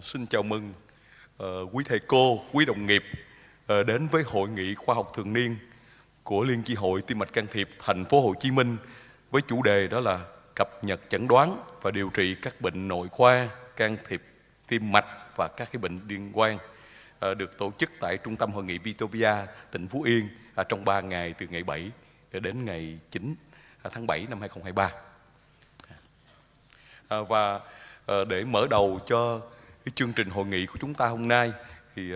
Xin chào mừng quý thầy cô, quý đồng nghiệp đến với hội nghị khoa học thường niên của Liên chi hội tim mạch can thiệp thành phố Hồ Chí Minh với chủ đề đó là cập nhật chẩn đoán và điều trị các bệnh nội khoa, can thiệp tim mạch và các cái bệnh liên quan, được tổ chức tại Trung tâm Hội nghị Vitopia, tỉnh Phú Yên trong 3 ngày từ ngày 7 đến ngày 9 tháng 7 năm 2023. Và để mở đầu cho cái chương trình hội nghị của chúng ta hôm nay thì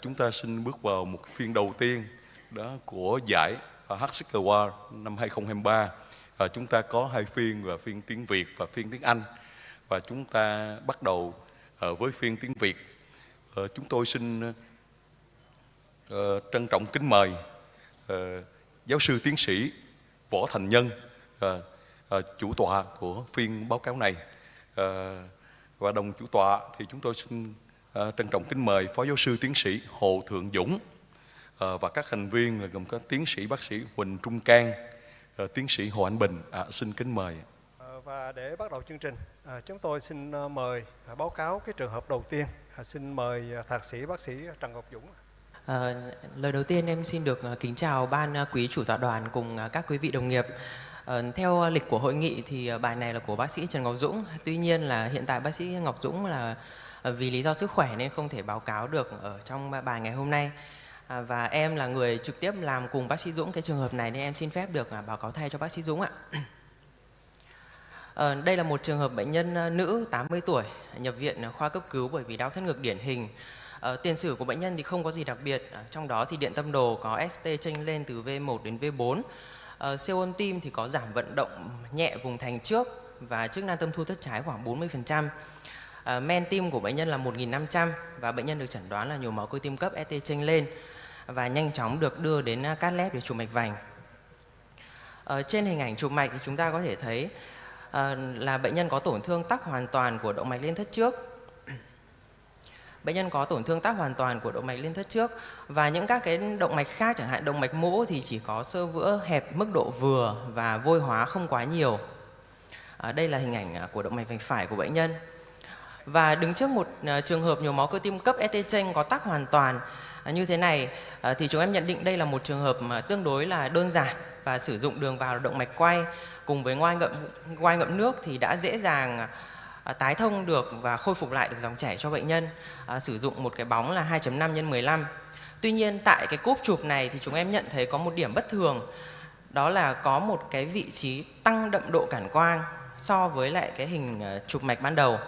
chúng ta xin bước vào một phiên đầu tiên đó của giải HSIC Award năm 2023. Chúng ta có 2 phiên, và phiên tiếng Việt và phiên tiếng Anh. Và chúng ta bắt đầu với phiên tiếng Việt. Chúng tôi xin trân trọng kính mời giáo sư tiến sĩ Võ Thành Nhân, chủ tọa của phiên báo cáo này. Và đồng chủ tọa thì chúng tôi xin trân trọng kính mời Phó Giáo sư Tiến sĩ Hồ Thượng Dũng, và các thành viên là gồm có Tiến sĩ Bác sĩ Huỳnh Trung Cang, Tiến sĩ Hồ Anh Bình. Xin kính mời. Và để bắt đầu chương trình, chúng tôi xin mời báo cáo cái trường hợp đầu tiên. Xin mời Thạc sĩ Bác sĩ Trần Ngọc Dũng. Lời đầu tiên em xin được kính chào ban quý chủ tọa đoàn cùng các quý vị đồng nghiệp. Theo lịch của hội nghị thì bài này là của bác sĩ Trần Ngọc Dũng. Tuy nhiên là hiện tại bác sĩ Ngọc Dũng là vì lý do sức khỏe nên không thể báo cáo được ở trong bài ngày hôm nay. Và em là người trực tiếp làm cùng bác sĩ Dũng cái trường hợp này nên em xin phép được báo cáo thay cho bác sĩ Dũng ạ. Đây là một trường hợp bệnh nhân nữ 80 tuổi nhập viện khoa cấp cứu bởi vì đau thắt ngực điển hình. Tiền sử của bệnh nhân thì không có gì đặc biệt, trong đó thì điện tâm đồ có ST chênh lên từ V1 đến V4. Siêu âm tim thì có giảm vận động nhẹ vùng thành trước và chức năng tâm thu thất trái khoảng 40%. Men tim của bệnh nhân là 1.500 và bệnh nhân được chẩn đoán là nhồi máu cơ tim cấp, ST chênh lên và nhanh chóng được đưa đến cắt lép để chụp mạch vành. Trên hình ảnh chụp mạch thì chúng ta có thể thấy là bệnh nhân có tổn thương tắc hoàn toàn của động mạch liên thất trước. Bệnh nhân có tổn thương tắc hoàn toàn của động mạch liên thất trước và những các cái động mạch khác, chẳng hạn động mạch mũ thì chỉ có xơ vữa hẹp mức độ vừa và vôi hóa không quá nhiều. Đây là hình ảnh của động mạch vành phải của bệnh nhân. Và đứng trước một trường hợp nhồi máu cơ tim cấp ST chênh có tắc hoàn toàn như thế này thì chúng em nhận định đây là một trường hợp mà tương đối là đơn giản và sử dụng đường vào động mạch quay cùng với ngoai ngậm nước thì đã dễ dàng tái thông được và khôi phục lại được dòng chảy cho bệnh nhân, sử dụng một cái bóng là 2.5 x 15. Tuy nhiên tại cái cúp chụp này thì chúng em nhận thấy có một điểm bất thường, đó là có một cái vị trí tăng đậm độ cản quang so với lại cái hình chụp mạch ban đầu.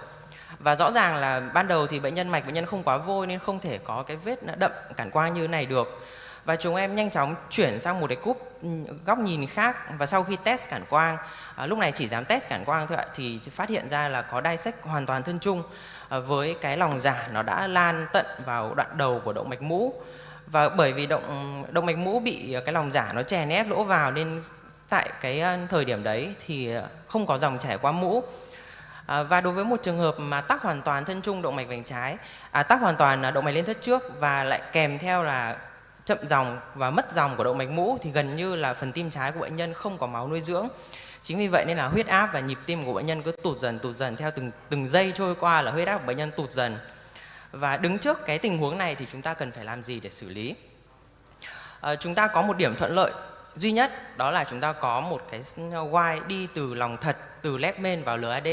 Và rõ ràng là ban đầu thì bệnh nhân không quá vôi nên không thể có cái vết đậm cản quang như này được. Và chúng em nhanh chóng chuyển sang một cái cúp góc nhìn khác và sau khi test cản quang, lúc này chỉ dám test cản quang thôi ạ, thì phát hiện ra là có dissect hoàn toàn thân trung với cái lòng giả nó đã lan tận vào đoạn đầu của động mạch mũ. Và bởi vì động mạch mũ bị cái lòng giả nó chèn ép lỗ vào nên tại cái thời điểm đấy thì không có dòng chảy qua mũ. Và đối với một trường hợp mà tắc hoàn toàn thân trung động mạch vành trái, tắc hoàn toàn động mạch liên thất trước và lại kèm theo là chậm dòng và mất dòng của động mạch mũ thì gần như là phần tim trái của bệnh nhân không có máu nuôi dưỡng. Chính vì vậy nên là huyết áp và nhịp tim của bệnh nhân cứ tụt dần theo từng giây trôi qua là huyết áp của bệnh nhân tụt dần. Và đứng trước cái tình huống này thì chúng ta cần phải làm gì để xử lý? Chúng ta có một điểm thuận lợi duy nhất, đó là chúng ta có một cái Y đi từ lòng thật, từ lép main vào LAD.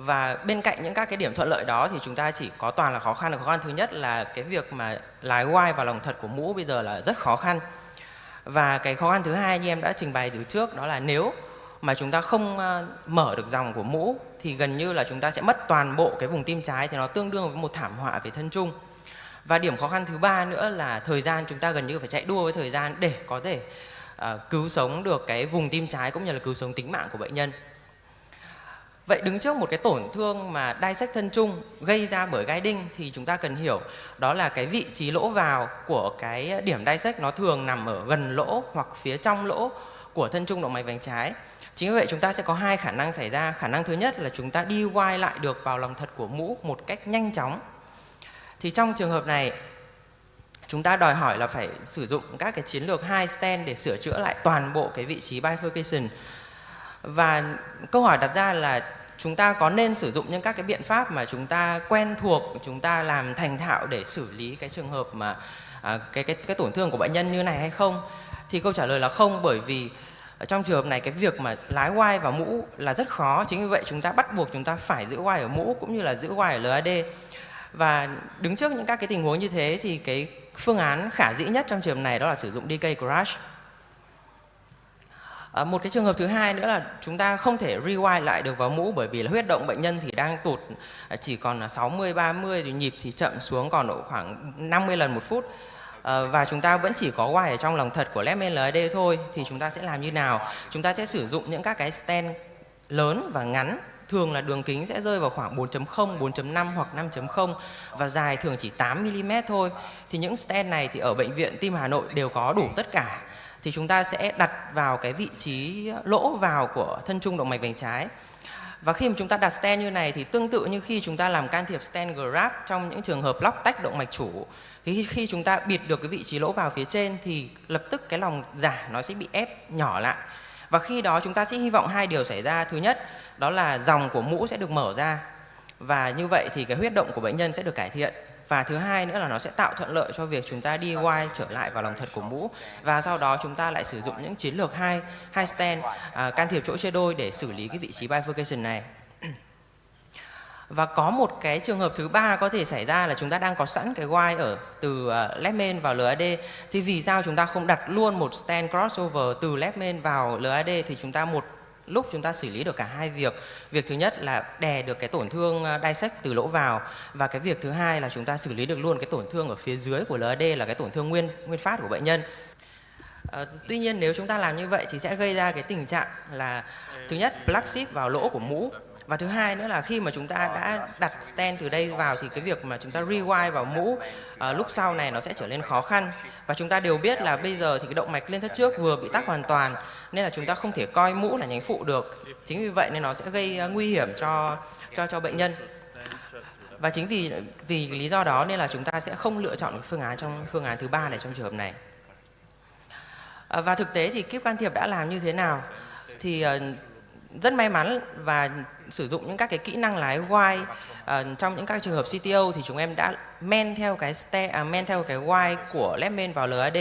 Và bên cạnh những các cái điểm thuận lợi đó thì chúng ta chỉ có toàn là khó khăn. Khó khăn thứ nhất là cái việc mà lái Y vào lòng thật của mũ bây giờ là rất khó khăn. Và cái khó khăn thứ hai như em đã trình bày từ trước, đó là nếu mà chúng ta không mở được dòng của mũ thì gần như là chúng ta sẽ mất toàn bộ cái vùng tim trái, thì nó tương đương với một thảm họa về thân trung. Và điểm khó khăn thứ ba nữa là thời gian, chúng ta gần như phải chạy đua với thời gian để có thể cứu sống được cái vùng tim trái cũng như là cứu sống tính mạng của bệnh nhân. Vậy đứng trước một cái tổn thương mà dissect thân trung gây ra bởi gai đinh thì chúng ta cần hiểu đó là cái vị trí lỗ vào của cái điểm dissect nó thường nằm ở gần lỗ hoặc phía trong lỗ của thân trung động mạch vành trái. Chính vì vậy chúng ta sẽ có 2 khả năng xảy ra. Khả năng thứ nhất là chúng ta đi quay lại được vào lòng thật của mũ một cách nhanh chóng. Thì trong trường hợp này chúng ta đòi hỏi là phải sử dụng các cái chiến lược 2 stent để sửa chữa lại toàn bộ cái vị trí bifurcation. Và câu hỏi đặt ra là chúng ta có nên sử dụng những các cái biện pháp mà chúng ta quen thuộc, chúng ta làm thành thạo để xử lý cái trường hợp mà cái tổn thương của bệnh nhân như này hay không? Thì câu trả lời là không, bởi vì trong trường hợp này cái việc mà lái Y vào mũ là rất khó. Chính vì vậy chúng ta bắt buộc chúng ta phải giữ Y ở mũ cũng như là giữ Y ở LAD. Và đứng trước những các cái tình huống như thế thì cái phương án khả dĩ nhất trong trường hợp này đó là sử dụng DK Crash. Một cái trường hợp thứ hai nữa là chúng ta không thể rewind lại được vào mũ, bởi vì là huyết động bệnh nhân thì đang tụt chỉ còn là 60-30, rồi nhịp thì chậm xuống còn độ khoảng 50 lần một phút. Và chúng ta vẫn chỉ có Y ở trong lòng thật của left main LAD thôi. Thì chúng ta sẽ làm như nào? Chúng ta sẽ sử dụng những các cái stent lớn và ngắn. Thường là đường kính sẽ rơi vào khoảng 4.0, 4.5 hoặc 5.0 và dài thường chỉ 8mm thôi. Thì những stent này thì ở Bệnh viện Tim Hà Nội đều có đủ tất cả. Thì chúng ta sẽ đặt vào cái vị trí lỗ vào của thân trung động mạch vành trái. Và khi mà chúng ta đặt stent như này thì tương tự như khi chúng ta làm can thiệp stent graft trong những trường hợp lóc tách động mạch chủ. Thì khi chúng ta bịt được cái vị trí lỗ vào phía trên thì lập tức cái lòng giả nó sẽ bị ép nhỏ lại. Và khi đó chúng ta sẽ hy vọng hai điều xảy ra. Thứ nhất, đó là dòng của mũ sẽ được mở ra. Và như vậy thì cái huyết động của bệnh nhân sẽ được cải thiện. Và thứ hai nữa là nó sẽ tạo thuận lợi cho việc chúng ta đi Y trở lại vào lòng thật của mũ. Và sau đó chúng ta lại sử dụng những chiến lược hai stent can thiệp chỗ chia đôi để xử lý cái vị trí bifurcation này. Và có một cái trường hợp thứ ba có thể xảy ra là chúng ta đang có sẵn cái Y ở từ left main vào LAD. Thì vì sao chúng ta không đặt luôn một stent crossover từ left main vào LAD thì chúng ta một lúc chúng ta xử lý được cả hai việc. Việc thứ nhất là đè được cái tổn thương dissect từ lỗ vào, và cái việc thứ hai là chúng ta xử lý được luôn cái tổn thương ở phía dưới của LAD là cái tổn thương nguyên phát của bệnh nhân. Tuy nhiên nếu chúng ta làm như vậy thì sẽ gây ra cái tình trạng là thứ nhất plug ship vào lỗ của mũ, và thứ hai nữa là khi mà chúng ta đã đặt stent từ đây vào thì cái việc mà chúng ta rewind vào mũ lúc sau này nó sẽ trở nên khó khăn. Và chúng ta đều biết là bây giờ thì cái động mạch lên thất trước vừa bị tắc hoàn toàn nên là chúng ta không thể coi mũ là nhánh phụ được. Chính vì vậy nên nó sẽ gây nguy hiểm cho bệnh nhân. Và chính vì lý do đó nên là chúng ta sẽ không lựa chọn phương án trong phương án thứ ba này trong trường hợp này. Và thực tế thì kíp can thiệp đã làm như thế nào? Thì rất may mắn và sử dụng những các cái kỹ năng lái Y trong những các trường hợp CTO thì chúng em đã men theo cái Y của left main vào LAD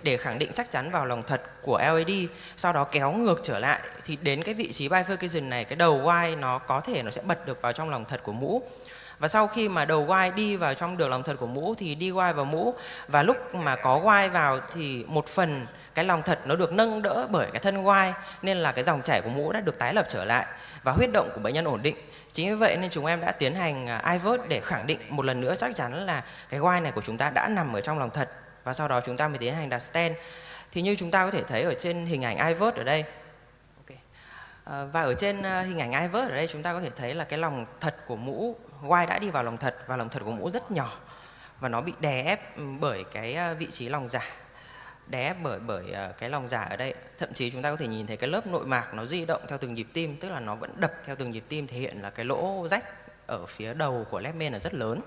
để khẳng định chắc chắn vào lòng thật của LAD, sau đó kéo ngược trở lại thì đến cái vị trí bifurcation này cái đầu Y nó có thể nó sẽ bật được vào trong lòng thật của mũ. Và sau khi mà đầu Y đi vào trong đường lòng thật của mũ thì đi Y vào mũ, và lúc mà có Y vào thì một phần cái lòng thật nó được nâng đỡ bởi cái thân Y nên là cái dòng chảy của mũ đã được tái lập trở lại và huyết động của bệnh nhân ổn định. Chính vì vậy nên chúng em đã tiến hành IVERT để khẳng định một lần nữa chắc chắn là cái Y này của chúng ta đã nằm ở trong lòng thật, và sau đó chúng ta mới tiến hành đặt stent. Thì như chúng ta có thể thấy ở trên hình ảnh IVERT ở đây. Và ở trên hình ảnh IVERT ở đây chúng ta có thể thấy là cái lòng thật của mũ Y đã đi vào lòng thật, và lòng thật của mũ rất nhỏ và nó bị đè ép bởi cái vị trí lòng giả, đè ép bởi cái lòng giả ở đây. Thậm chí chúng ta có thể nhìn thấy cái lớp nội mạc nó di động theo từng nhịp tim, tức là nó vẫn đập theo từng nhịp tim, thể hiện là cái lỗ rách ở phía đầu của left main là rất lớn.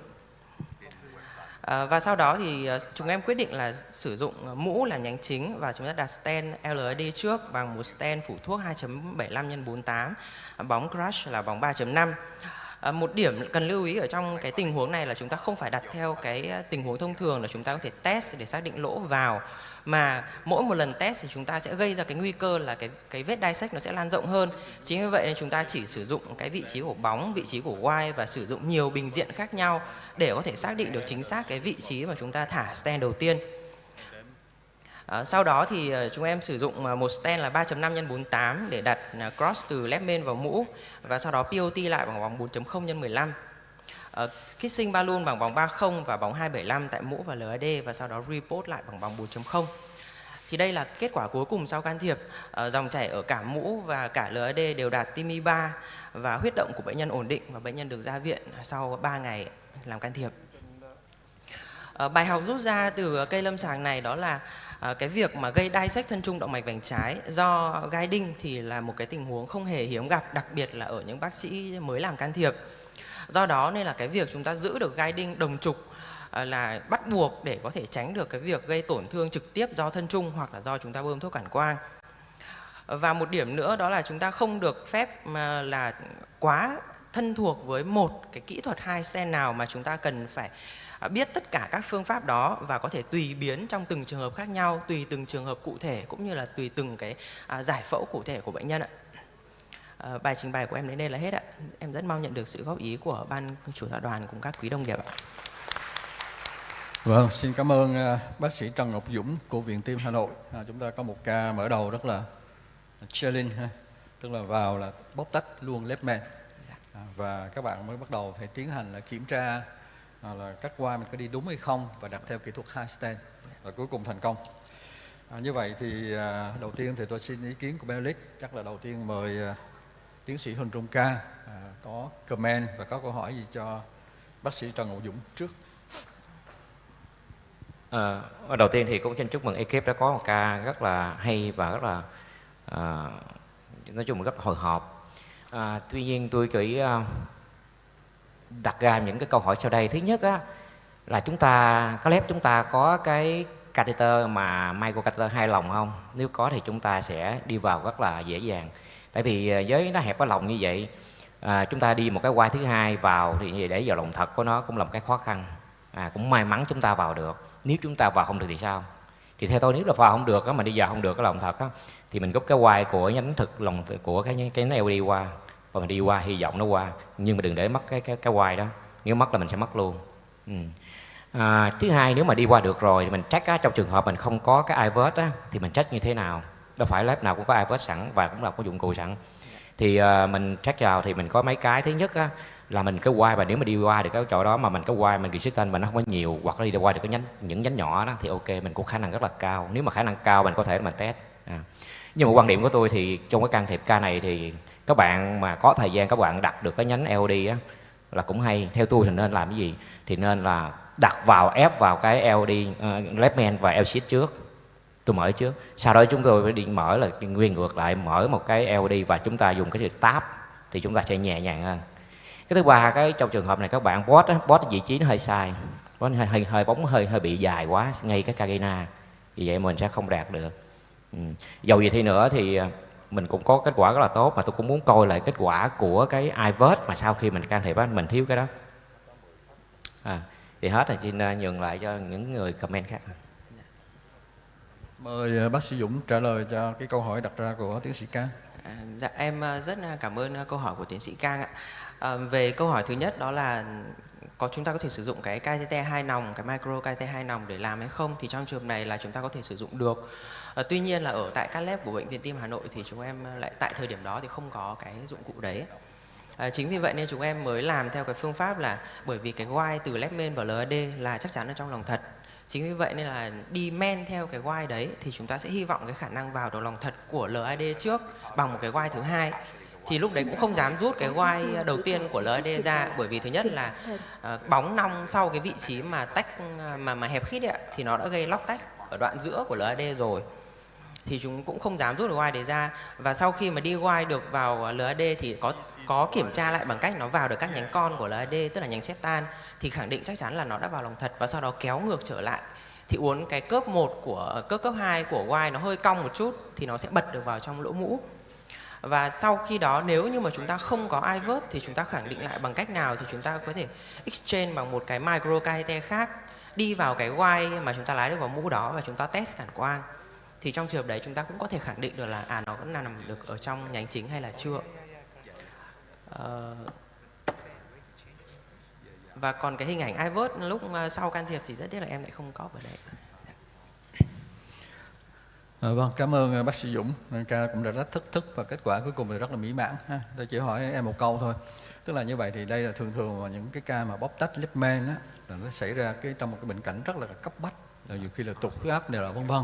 Và sau đó thì chúng em quyết định là sử dụng mũ làm nhánh chính và chúng ta đặt stent LAD trước bằng một stent phủ thuốc 2.75x48, bóng crush là bóng 3.5. Một điểm cần lưu ý ở trong cái tình huống này là chúng ta không phải đặt theo cái tình huống thông thường là chúng ta có thể test để xác định lỗ vào, mà mỗi một lần test thì chúng ta sẽ gây ra cái nguy cơ là cái vết dissect nó sẽ lan rộng hơn. Chính vì vậy nên chúng ta chỉ sử dụng cái vị trí của bóng, vị trí của Y và sử dụng nhiều bình diện khác nhau để có thể xác định được chính xác cái vị trí mà chúng ta thả stent đầu tiên. Sau đó thì chúng em sử dụng một stent là 3.5x48 để đặt cross từ left main vào mũ, và sau đó POT lại bằng bóng 4.0x15. Kissing balloon bằng bóng 30 và bóng 275 tại mũ và LAD, và sau đó report lại bằng bóng 4.0. Thì đây là kết quả cuối cùng sau can thiệp. Dòng chảy ở cả mũ và cả LAD đều đạt TIMI 3 và huyết động của bệnh nhân ổn định, và bệnh nhân được ra viện sau 3 ngày làm can thiệp. Bài học rút ra từ cây lâm sàng này đó là cái việc mà gây dissect thân trung động mạch vành trái do guiding thì là một cái tình huống không hề hiếm gặp, đặc biệt là ở những bác sĩ mới làm can thiệp. Do đó nên là cái việc chúng ta giữ được guiding đồng trục là bắt buộc để có thể tránh được cái việc gây tổn thương trực tiếp do thân trung hoặc là do chúng ta bơm thuốc cản quang. Và một điểm nữa đó là chúng ta không được phép là quá thân thuộc với một cái kỹ thuật hai stent nào mà chúng ta cần phải biết tất cả các phương pháp đó và có thể tùy biến trong từng trường hợp khác nhau, tùy từng trường hợp cụ thể cũng như là tùy từng cái giải phẫu cụ thể của bệnh nhân ạ. Bài trình bày của em đến đây là hết ạ. Em rất mong nhận được sự góp ý của ban chủ tọa đoàn cùng các quý đồng nghiệp ạ. Vâng, xin cảm ơn bác sĩ Trần Ngọc Dũng của Viện Tim Hà Nội. Chúng ta có một ca mở đầu rất là challenge ha, tức là vào là bóc tách luôn left main. Và các bạn mới bắt đầu phải tiến hành là kiểm tra là cắt qua mình có đi đúng hay không và đặt theo kỹ thuật high stent và cuối cùng thành công. Như vậy thì đầu tiên thì tôi xin ý kiến của Benedict. Chắc là đầu tiên mời tiến sĩ Huỳnh Trung Ca có comment và có câu hỏi gì cho bác sĩ Trần Ngọc Dũng trước. Đầu tiên thì cũng xin chúc mừng ekip đã có một ca rất là hay và rất là nói chung là rất là hồi hộp. Tuy nhiên tôi chỉ đặt ra những cái câu hỏi sau đây. Thứ nhất á, là chúng ta có cái catheter mà microcatheter 2 lồng không? Nếu có thì chúng ta sẽ đi vào rất là dễ dàng. Tại vì với nó hẹp cái lồng như vậy, chúng ta đi một cái quai thứ hai vào thì như vậy để vào lồng thật của nó cũng là một cái khó khăn. Cũng may mắn chúng ta vào được. Nếu chúng ta vào không được thì sao? Thì theo tôi nếu là vào không được á, mà đi vào không được cái lồng thật á, thì mình rút cái quai của nhánh thực lồng của cái nhánh LD qua và mình đi qua, hy vọng nó qua, nhưng mà đừng để mất cái quai đó. Nếu mất là mình sẽ mất luôn. Thứ hai, nếu mà đi qua được rồi thì mình check á, trong trường hợp mình không có cái iVert á, thì mình check như thế nào? Đâu phải lab nào cũng có iVert sẵn và cũng là có dụng cụ sẵn. Thì mình check vào thì mình có mấy cái. Thứ nhất á, là mình cái quai, và nếu mà đi qua được cái chỗ đó mà mình cái quai mình resistance mà nó không có nhiều, hoặc là đi qua được cái những nhánh nhỏ đó thì ok, mình có khả năng rất là cao. Nếu mà khả năng cao mình có thể mình test. Nhưng mà quan điểm của tôi thì trong cái can thiệp ca này thì các bạn mà có thời gian các bạn đặt được cái nhánh LD á là cũng hay. Theo tôi thì nên làm cái gì? Thì nên là đặt vào, ép vào cái LD left main và LCD trước. Tôi mở trước. Sau đó chúng tôi phải đi mở là nguyên ngược lại, mở một cái LD và chúng ta dùng cái sự tap thì chúng ta sẽ nhẹ nhàng hơn. Cái thứ ba, cái trong trường hợp này các bạn bot vị trí nó hơi sai, hơi bóng hơi bị dài quá ngay cái carina, vì vậy mình sẽ không đạt được. Dầu gì thì nữa thì mình cũng có kết quả rất là tốt, mà tôi cũng muốn coi lại kết quả của cái iVert mà sau khi mình can thiệp á, mình thiếu cái đó. Thì hết rồi, xin nhường lại cho những người comment khác. Mời bác sĩ Dũng trả lời cho cái câu hỏi đặt ra của tiến sĩ Cang. Dạ, em rất cảm ơn câu hỏi của tiến sĩ Cang ạ. Về câu hỏi thứ nhất đó là chúng ta có thể sử dụng cái catheter 2 nòng, cái micro catheter 2 nòng để làm hay không, thì trong trường hợp này là chúng ta có thể sử dụng được. Tuy nhiên là ở tại các lab của Bệnh viện Tim Hà Nội thì chúng em lại tại thời điểm đó thì không có cái dụng cụ đấy. Chính vì vậy nên chúng em mới làm theo cái phương pháp là bởi vì cái wire từ left main vào LAD là chắc chắn ở trong lòng thật. Chính vì vậy nên là đi men theo cái wire đấy thì chúng ta sẽ hy vọng cái khả năng vào đầu lòng thật của LAD trước bằng một cái wire thứ hai. Thì lúc đấy cũng không dám rút cái wire đầu tiên của LAD ra, bởi vì thứ nhất là bóng nong sau cái vị trí mà tách mà hẹp khít ấy, thì nó đã gây lóc tách ở đoạn giữa của LAD rồi. Thì chúng cũng không dám rút cái wire đấy ra. Và sau khi mà đi wire được vào LAD thì có kiểm tra lại bằng cách nó vào được các nhánh con của LAD, tức là nhánh septan, thì khẳng định chắc chắn là nó đã vào lòng thật, và sau đó kéo ngược trở lại. Thì uốn cái cớp 1 của cớp 2 của wire nó hơi cong một chút thì nó sẽ bật được vào trong lỗ mũ. Và sau khi đó nếu như mà chúng ta không có iVert thì chúng ta khẳng định lại bằng cách nào thì chúng ta có thể exchange bằng một cái micro catheter khác đi vào cái wire mà chúng ta lái được vào mũ đó và chúng ta test cản quang. Thì trong trường hợp đấy chúng ta cũng có thể khẳng định được là nó vẫn nằm được ở trong nhánh chính hay là chưa. Và còn cái hình ảnh iVert lúc sau can thiệp thì rất tiếc là em lại không có ở đây. Vâng, cảm ơn bác sĩ Dũng. Ca cũng đã rất thức và kết quả cuối cùng là rất là mỹ mãn. Tôi chỉ hỏi em một câu thôi. Tức là như vậy thì đây là thường mà những cái ca mà bóc tách left main á, là nó xảy ra trong một cái bệnh cảnh rất là cấp bách, là nhiều khi là tụt huyết áp đều là vân vân.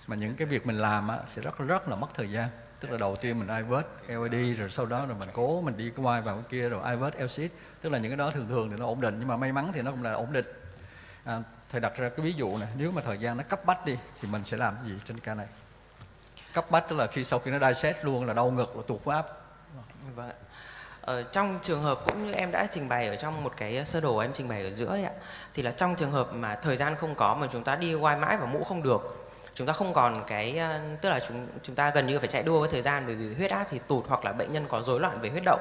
Mà những cái việc mình làm á, sẽ rất là mất thời gian. Tức là đầu tiên mình iVert, LAD, rồi sau đó rồi mình cố mình đi cái wire vào cái kia, rồi iVert, LCD. Tức là những cái đó thường thì nó ổn định, nhưng mà may mắn thì nó cũng là ổn định. Thầy đặt ra cái ví dụ này, nếu mà thời gian nó cấp bách đi thì mình sẽ làm cái gì trên ca này? Cấp bách tức là sau khi nó dissect luôn là đau ngực, là tụt huyết áp. Vâng ạ. Trong trường hợp cũng như em đã trình bày ở trong một cái sơ đồ em trình bày ở giữa ấy ạ, thì là trong trường hợp mà thời gian không có mà chúng ta đi wire mãi và mũ không được, chúng ta không còn cái, tức là chúng ta gần như phải chạy đua với thời gian, bởi vì huyết áp thì tụt hoặc là bệnh nhân có rối loạn về huyết động.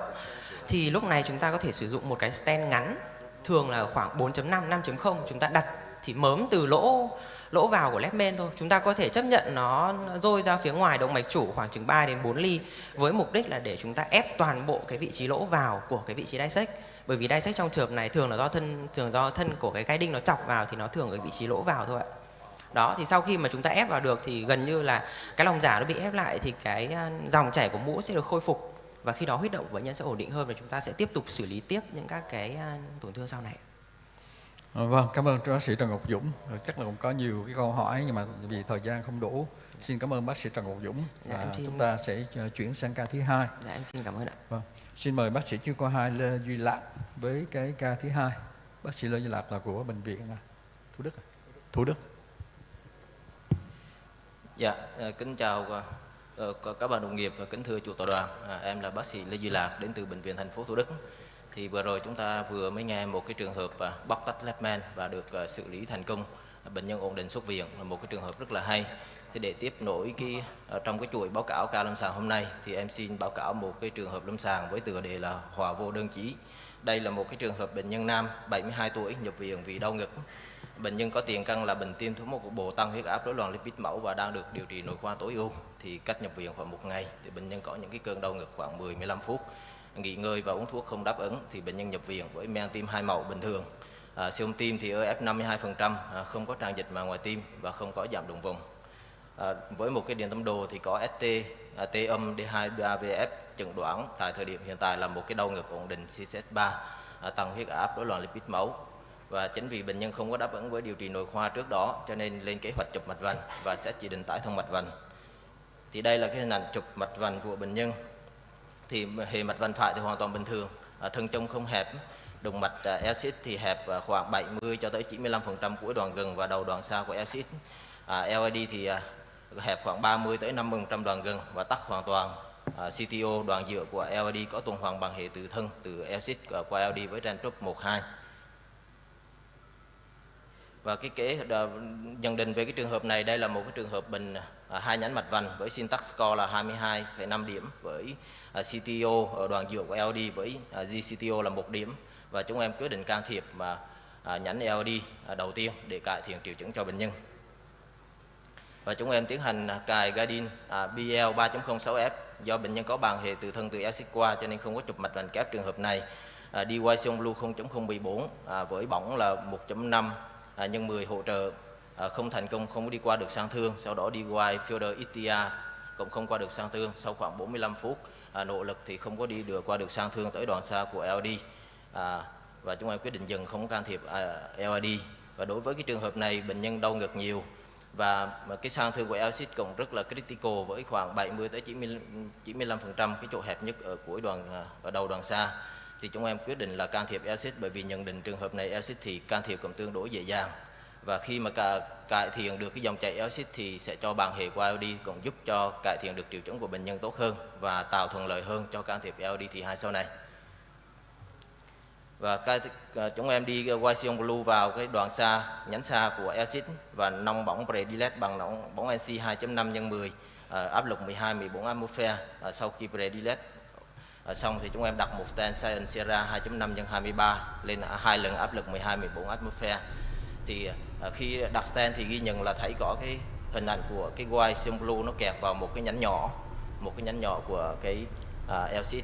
thì lúc này chúng ta có thể sử dụng một cái stand ngắn, thường là khoảng 4.5, 5.0, chúng ta đặt chỉ mớm từ lỗ vào của lép main thôi. Chúng ta có thể chấp nhận nó dôi ra phía ngoài động mạch chủ khoảng chừng 3 đến 4 ly, với mục đích là để chúng ta ép toàn bộ cái vị trí lỗ vào của cái vị trí dissect. Bởi vì dissect trong trường hợp này thường là do thân của cái gai đinh nó chọc vào, thì nó thường ở vị trí lỗ vào thôi ạ. Đó, thì sau khi mà chúng ta ép vào được thì gần như là cái lòng giả nó bị ép lại, thì cái dòng chảy của mũ sẽ được khôi phục, và khi đó huyết động của bệnh nhân sẽ ổn định hơn, và chúng ta sẽ tiếp tục xử lý tiếp những các cái tổn thương sau này. Vâng, cảm ơn bác sĩ Trần Ngọc Dũng. Chắc là cũng có nhiều cái câu hỏi nhưng mà vì thời gian không đủ, xin cảm ơn bác sĩ Trần Ngọc Dũng. Chúng ta sẽ chuyển sang ca thứ hai. Dạ, em xin cảm ơn ạ. Vâng, xin mời bác sĩ chuyên khoa 2 Lê Duy Lạc với cái ca thứ hai. Bác sĩ Lê Duy Lạc là của bệnh viện Thủ Đức. Dạ, kính chào các bạn đồng nghiệp và kính thưa chủ tọa đoàn. Em là bác sĩ Lê Duy Lạc đến từ bệnh viện thành phố Thủ Đức. Thì vừa rồi chúng ta vừa mới nghe một cái trường hợp bóc tách lép man và được xử lý thành công, bệnh nhân ổn định xuất viện, là một cái trường hợp rất là hay. Thì để tiếp nối trong cái chuỗi báo cáo ca lâm sàng hôm nay thì em xin báo cáo một cái trường hợp lâm sàng với tựa đề là hòa vô đơn chí. Đây là một cái trường hợp bệnh nhân nam 72 tuổi nhập viện vì đau ngực. Bệnh nhân có tiền căn là bệnh tim thiếu một bộ tăng huyết áp, rối loạn lipid mẫu và đang được điều trị nội khoa tối ưu. Thì cách nhập viện khoảng 1 ngày thì bệnh nhân có những cái cơn đau ngực khoảng 10-15 phút. Nghỉ ngơi và uống thuốc không đáp ứng thì bệnh nhân nhập viện với men tim 2 màu bình thường. Siêu âm tim thì ở F52%, không có tràn dịch màng ngoài tim và không có giảm động vùng. Với một cái điện tâm đồ thì có ST, T âm D2-VF, chẩn đoán tại thời điểm hiện tại là một cái đau ngực ổn định CSS3, tăng huyết áp, rối loạn lipid máu. Và chính vì bệnh nhân không có đáp ứng với điều trị nội khoa trước đó cho nên lên kế hoạch chụp mạch vành và sẽ chỉ định tái thông mạch vành. Thì đây là cái hình ảnh chụp mạch vành của bệnh nhân. Thì hệ mạch vành phải thì hoàn toàn bình thường, thân trong không hẹp, động mạch L6 thì hẹp khoảng 70 cho tới 95% cuối đoạn gần và đầu đoạn xa của L6. LID thì hẹp khoảng 30 tới 50% đoạn gần và tắc hoàn toàn. CTO đoạn giữa của LID có tuần hoàn bằng hệ tự thân từ L6 qua LID với Rantrop 1-2. Và cái nhận định về cái trường hợp này, đây là một cái trường hợp bệnh hai nhánh mạch vành với syntax score là 22,5 điểm, với CTO ở đoạn giữa của LD với GCTO là 1 điểm, và chúng em quyết định can thiệp nhánh LD đầu tiên để cải thiện triệu chứng cho bệnh nhân. Và chúng em tiến hành cài Guidin BL 3.06F. Do bệnh nhân có bàn hệ tự thân từ L6 qua cho nên không có chụp mạch vành kép trường hợp này. DY Sion Blue 0.014 với bỏng là 1.5 nhân 10 hỗ trợ, không thành công, không đi qua được sang thương. Sau đó đi qua Fielder ITIA cũng không qua được sang thương. Sau khoảng 45 phút nỗ lực thì không có đi được qua được sang thương tới đoạn xa của LD, và chúng em quyết định dừng, không can thiệp LD. Và đối với cái trường hợp này bệnh nhân đau ngực nhiều và cái sang thương của L6 cũng rất là critical với khoảng 70 tới 95% cái chỗ hẹp nhất ở cuối ở đầu đoạn xa. Thì chúng em quyết định là can thiệp L6 bởi vì nhận định trường hợp này L6 thì can thiệp cũng tương đối dễ dàng. Và khi mà cải thiện được cái dòng chảy L6 thì sẽ cho bàn hệ qua LD, cũng giúp cho cải thiện được triệu chứng của bệnh nhân tốt hơn và tạo thuận lợi hơn cho can thiệp LD thì 2 sau này. Và chúng em đi Sion Blue vào cái đoạn xa, nhánh xa của L6 và nong bỏng predilect bằng nong bỏng NC 2.5 x 10, áp lực 12-14 atmosphere. Sau khi predilect xong thì chúng em đặt một stand Science Sierra 2.5 x 23 lên 2 lần áp lực 12-14 atmosphere. Thì khi đặt stand thì ghi nhận là thấy có cái hình ảnh của cái quai Sion Blue nó kẹt vào một cái nhánh nhỏ của cái L6,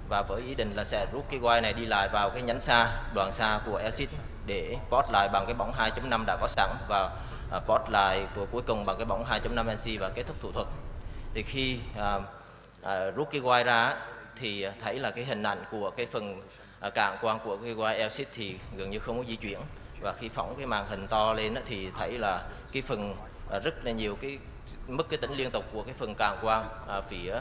và với ý định là sẽ rút cái quai này đi lại vào cái nhánh xa, đoạn xa của L6 để post lại bằng cái bỏng 2.5 đã có sẵn và post lại của cuối cùng bằng cái bỏng 2.5 NC và kết thúc thủ thuật. Thì khi rút cái quai ra thì thấy là cái hình ảnh của cái phần cản quang của cái quai L6 thì gần như không có di chuyển, và khi phóng cái màn hình to lên thì thấy là cái phần rất là nhiều cái mất cái tính liên tục của cái phần cản quang phía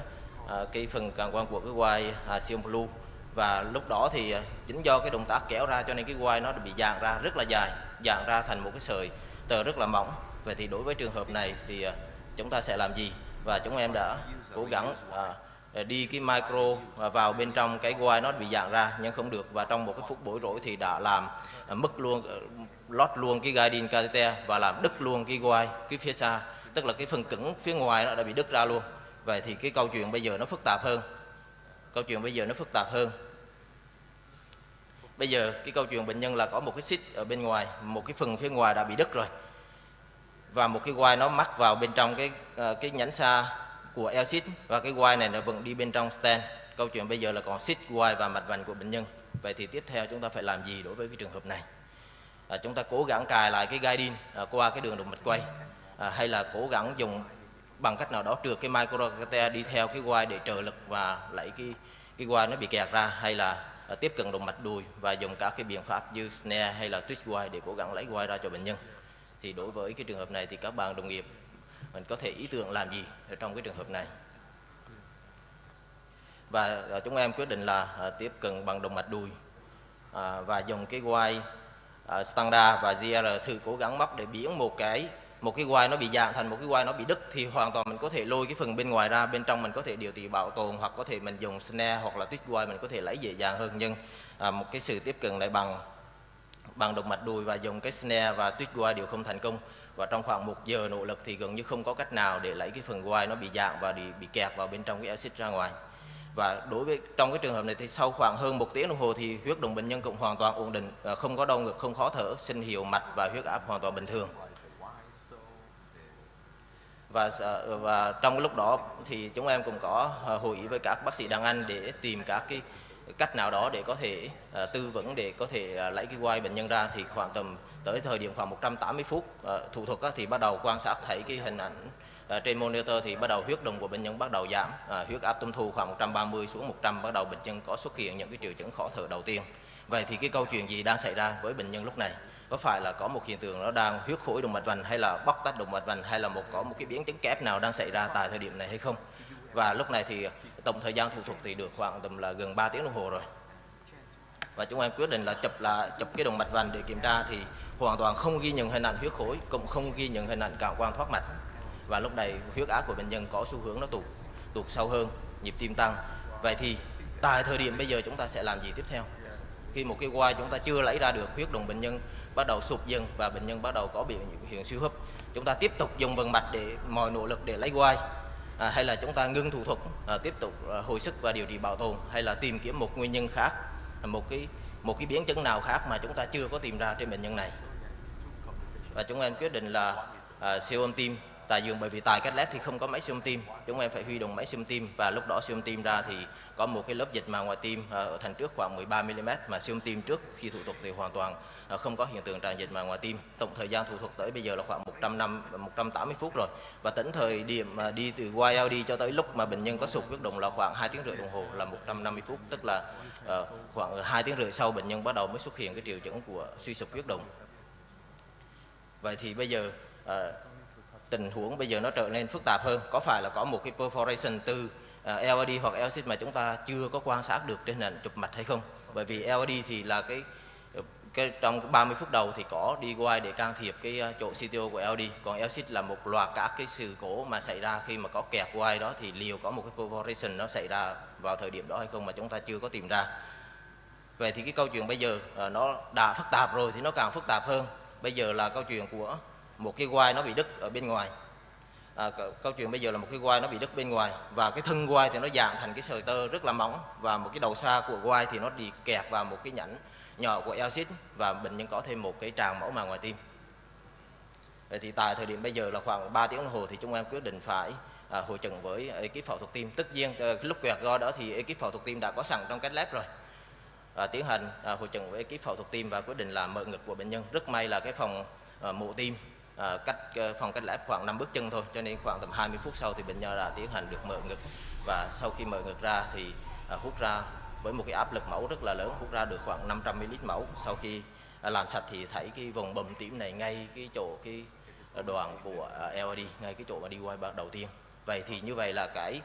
cái phần cản quang của cái quai Sion Blue. Và lúc đó thì chính do cái động tác kéo ra cho nên cái quai nó bị dàn ra rất là dài, dàn ra thành một cái sợi tơ rất là mỏng. Vậy thì đối với trường hợp này thì chúng ta sẽ làm gì? Và chúng em đã cố gắng đi cái micro vào bên trong cái quai nó bị dàn ra nhưng không được, và trong một cái phút bối rối thì đã làm mất luôn, lót luôn cái guiding catheter và làm đứt luôn cái quai cái phía xa, tức là cái phần cứng phía ngoài nó đã bị đứt ra luôn. Vậy thì cái câu chuyện bây giờ nó phức tạp hơn. Bây giờ cái câu chuyện bệnh nhân là có một cái xích ở bên ngoài, một cái phần phía ngoài đã bị đứt rồi, và một cái quai nó mắc vào bên trong cái nhánh xa của L-xích, và cái quai này nó vẫn đi bên trong stent. Câu chuyện bây giờ là còn xích, quai và mạch vành của bệnh nhân. Vậy thì tiếp theo chúng ta phải làm gì đối với cái trường hợp này? Chúng ta cố gắng cài lại cái guiding qua cái đường động mạch quay, hay là cố gắng dùng bằng cách nào đó trượt cái microcatheter đi theo cái quai để trợ lực và lấy cái quai nó bị kẹt ra, hay là tiếp cận động mạch đùi và dùng các cái biện pháp như snare hay là twist quai để cố gắng lấy quai ra cho bệnh nhân. Thì đối với cái trường hợp này thì các bạn đồng nghiệp mình có thể ý tưởng làm gì ở trong cái trường hợp này? Và chúng em quyết định là tiếp cận bằng động mạch đùi và dùng cái quai standard và GR thử cố gắng móc để biến một cái quai nó bị dạng thành một cái quai nó bị đứt, thì hoàn toàn mình có thể lôi cái phần bên ngoài ra, bên trong mình có thể điều trị bảo tồn, hoặc có thể mình dùng snare hoặc là twist quai mình có thể lấy dễ dàng hơn. Nhưng một cái sự tiếp cận này bằng động mạch đùi và dùng cái snare và twist quai đều không thành công, và trong khoảng 1 giờ nỗ lực thì gần như không có cách nào để lấy cái phần quai nó bị dạng và bị kẹt vào bên trong cái L-xích ra ngoài. Và đối với trong cái trường hợp này thì sau khoảng hơn 1 tiếng đồng hồ thì huyết động bệnh nhân cũng hoàn toàn ổn định, không có đau ngực, không khó thở, sinh hiệu mạch và huyết áp hoàn toàn bình thường. Và trong cái lúc đó thì chúng em cũng có hội ý với các bác sĩ đàn anh để tìm các cái cách nào đó để có thể tư vấn để có thể lấy cái quai bệnh nhân ra. Thì khoảng tầm tới thời điểm khoảng 180 phút thủ thuật thì bắt đầu quan sát thấy cái hình ảnh trên monitor thì bắt đầu huyết động của bệnh nhân bắt đầu giảm, huyết áp tâm thu khoảng 130 xuống 100, bắt đầu bệnh nhân có xuất hiện những cái triệu chứng khó thở đầu tiên. Vậy thì cái câu chuyện gì đang xảy ra với bệnh nhân lúc này? Có phải là có một hiện tượng nó đang huyết khối động mạch vành, hay là bóc tách động mạch vành, hay là có một cái biến chứng kép nào đang xảy ra tại thời điểm này hay không? Và lúc này thì tổng thời gian thủ thuật thì được khoảng tầm là gần 3 tiếng đồng hồ rồi. Và chúng em quyết định là chụp cái động mạch vành để kiểm tra, thì hoàn toàn không ghi nhận hình ảnh huyết khối, cũng không ghi nhận hình ảnh cản quang thoát mạch. Và lúc này huyết áp của bệnh nhân có xu hướng nó tụt sâu hơn, nhịp tim tăng. Vậy thì tại thời điểm bây giờ chúng ta sẽ làm gì tiếp theo? Khi một cái quai chúng ta chưa lấy ra được, huyết động bệnh nhân bắt đầu sụt dần và bệnh nhân bắt đầu có biểu hiện suy hấp, chúng ta tiếp tục dùng vận mạch để mọi nỗ lực để lấy quai, hay là chúng ta ngưng thủ thuật, tiếp tục hồi sức và điều trị bảo tồn, hay là tìm kiếm một nguyên nhân khác, một cái biến chứng nào khác mà chúng ta chưa có tìm ra trên bệnh nhân này. Và chúng em quyết định là siêu âm tim tại giường, bởi vì tại cách lab thì không có máy siêu âm tim, chúng em phải huy động máy siêu âm tim. Và lúc đó siêu âm tim ra thì có một cái lớp dịch màng ngoài tim ở thành trước khoảng 13 mm, mà siêu âm tim trước khi thủ thuật thì hoàn toàn không có hiện tượng tràn dịch màng ngoài tim. Tổng thời gian thủ thuật tới bây giờ là khoảng 180 phút rồi, và tính thời điểm đi từ YLD cho tới lúc mà bệnh nhân có sụt huyết động là khoảng 2 tiếng rưỡi đồng hồ, là 150 phút, tức là khoảng 2 tiếng rưỡi sau bệnh nhân bắt đầu mới xuất hiện cái triệu chứng của suy sụp huyết động. Vậy thì bây giờ tình huống bây giờ nó trở nên phức tạp hơn. Có phải là có một cái perforation từ LAD hoặc L-xích mà chúng ta chưa có quan sát được trên hình ảnh chụp mạch hay không? Bởi vì LAD thì là cái trong 30 phút đầu thì có đi quay để can thiệp cái chỗ CTO của LAD, còn L-xích là một loạt các cái sự cố mà xảy ra khi mà có kẹt quay đó, thì liệu có một cái perforation nó xảy ra vào thời điểm đó hay không mà chúng ta chưa có tìm ra. Vậy thì cái câu chuyện bây giờ nó đã phức tạp rồi thì nó càng phức tạp hơn. Bây giờ là câu chuyện của một cái quai nó bị đứt ở bên ngoài. Câu chuyện bây giờ là một cái quai nó bị đứt bên ngoài, và cái thân quai thì nó dạng thành cái sợi tơ rất là mỏng, và một cái đầu xa của quai thì nó bị kẹt vào một cái nhánh nhỏ của L-xích, và bệnh nhân có thêm một cái tràn máu màng ngoài tim. Vậy thì tại thời điểm bây giờ là khoảng 3 tiếng đồng hồ thì chúng em quyết định phải hội chẩn với ekip phẫu thuật tim. Tất nhiên lúc quẹt go đó thì ekip phẫu thuật tim đã có sẵn trong cách lab rồi. Tiến hành hội chẩn với ekip phẫu thuật tim và quyết định là mở ngực của bệnh nhân. Rất may là cái phòng mổ tim cách phòng cách lab khoảng 5 bước chân thôi, cho nên khoảng tầm 20 phút sau thì bệnh nhân đã tiến hành được mở ngực. Và sau khi mở ngực ra thì hút ra với một cái áp lực máu rất là lớn, hút ra được khoảng 500 ml máu. Sau khi làm sạch thì thấy cái vùng bầm tím này ngay cái chỗ cái đoạn của LAD, ngay cái chỗ mà đi quay bắt đầu tiên. Vậy thì như vậy là cái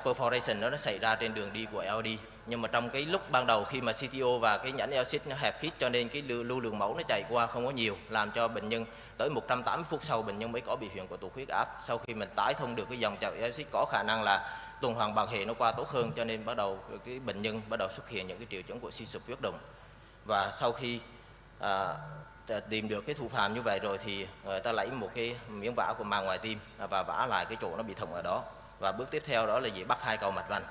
perforation nó xảy ra trên đường đi của LAD. Nhưng mà trong cái lúc ban đầu khi mà CTO và cái nhánh L-xích nó hẹp khít, cho nên cái lưu lượng máu nó chảy qua không có nhiều, làm cho bệnh nhân tới 180 phút sau bệnh nhân mới có biểu hiện của tụt huyết áp. Sau khi mình tái thông được cái dòng chảy L-xích có khả năng là tuần hoàn bằng hệ nó qua tốt hơn, cho nên bắt đầu cái bệnh nhân bắt đầu xuất hiện những cái triệu chứng của suy sụp huyết động. Và sau khi tìm được cái thủ phạm như vậy rồi thì người ta lấy một cái miếng vả của màng ngoài tim và vả lại cái chỗ nó bị thủng ở đó. Và bước tiếp theo đó là gì? Bắt 2 cầu mạch vành.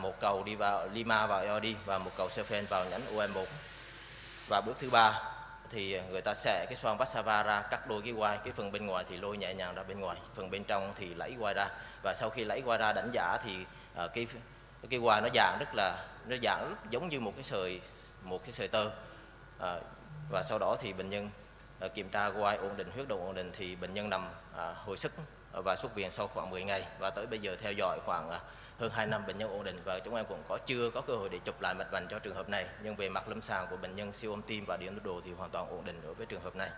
một cầu đi vào Lima vào EOD và một cầu Sefen vào nhánh OM1. Và bước thứ ba thì người ta xẻ cái xoang Vassava ra, cắt đôi cái quai, cái phần bên ngoài thì lôi nhẹ nhàng ra bên ngoài, phần bên trong thì lấy quai ra. Và sau khi lấy quai ra đánh giả thì cái quai nó dạng rất giống như một cái sợi tơ. Và sau đó thì bệnh nhân kiểm tra quai ổn định, huyết động ổn định thì bệnh nhân nằm hồi sức và xuất viện sau khoảng 10 ngày. Và tới bây giờ theo dõi khoảng hơn 2 năm bệnh nhân ổn định, và chúng em cũng chưa có cơ hội để chụp lại mạch vành cho trường hợp này, nhưng về mặt lâm sàng của bệnh nhân siêu âm tim và điện đồ thì hoàn toàn ổn định đối với trường hợp này.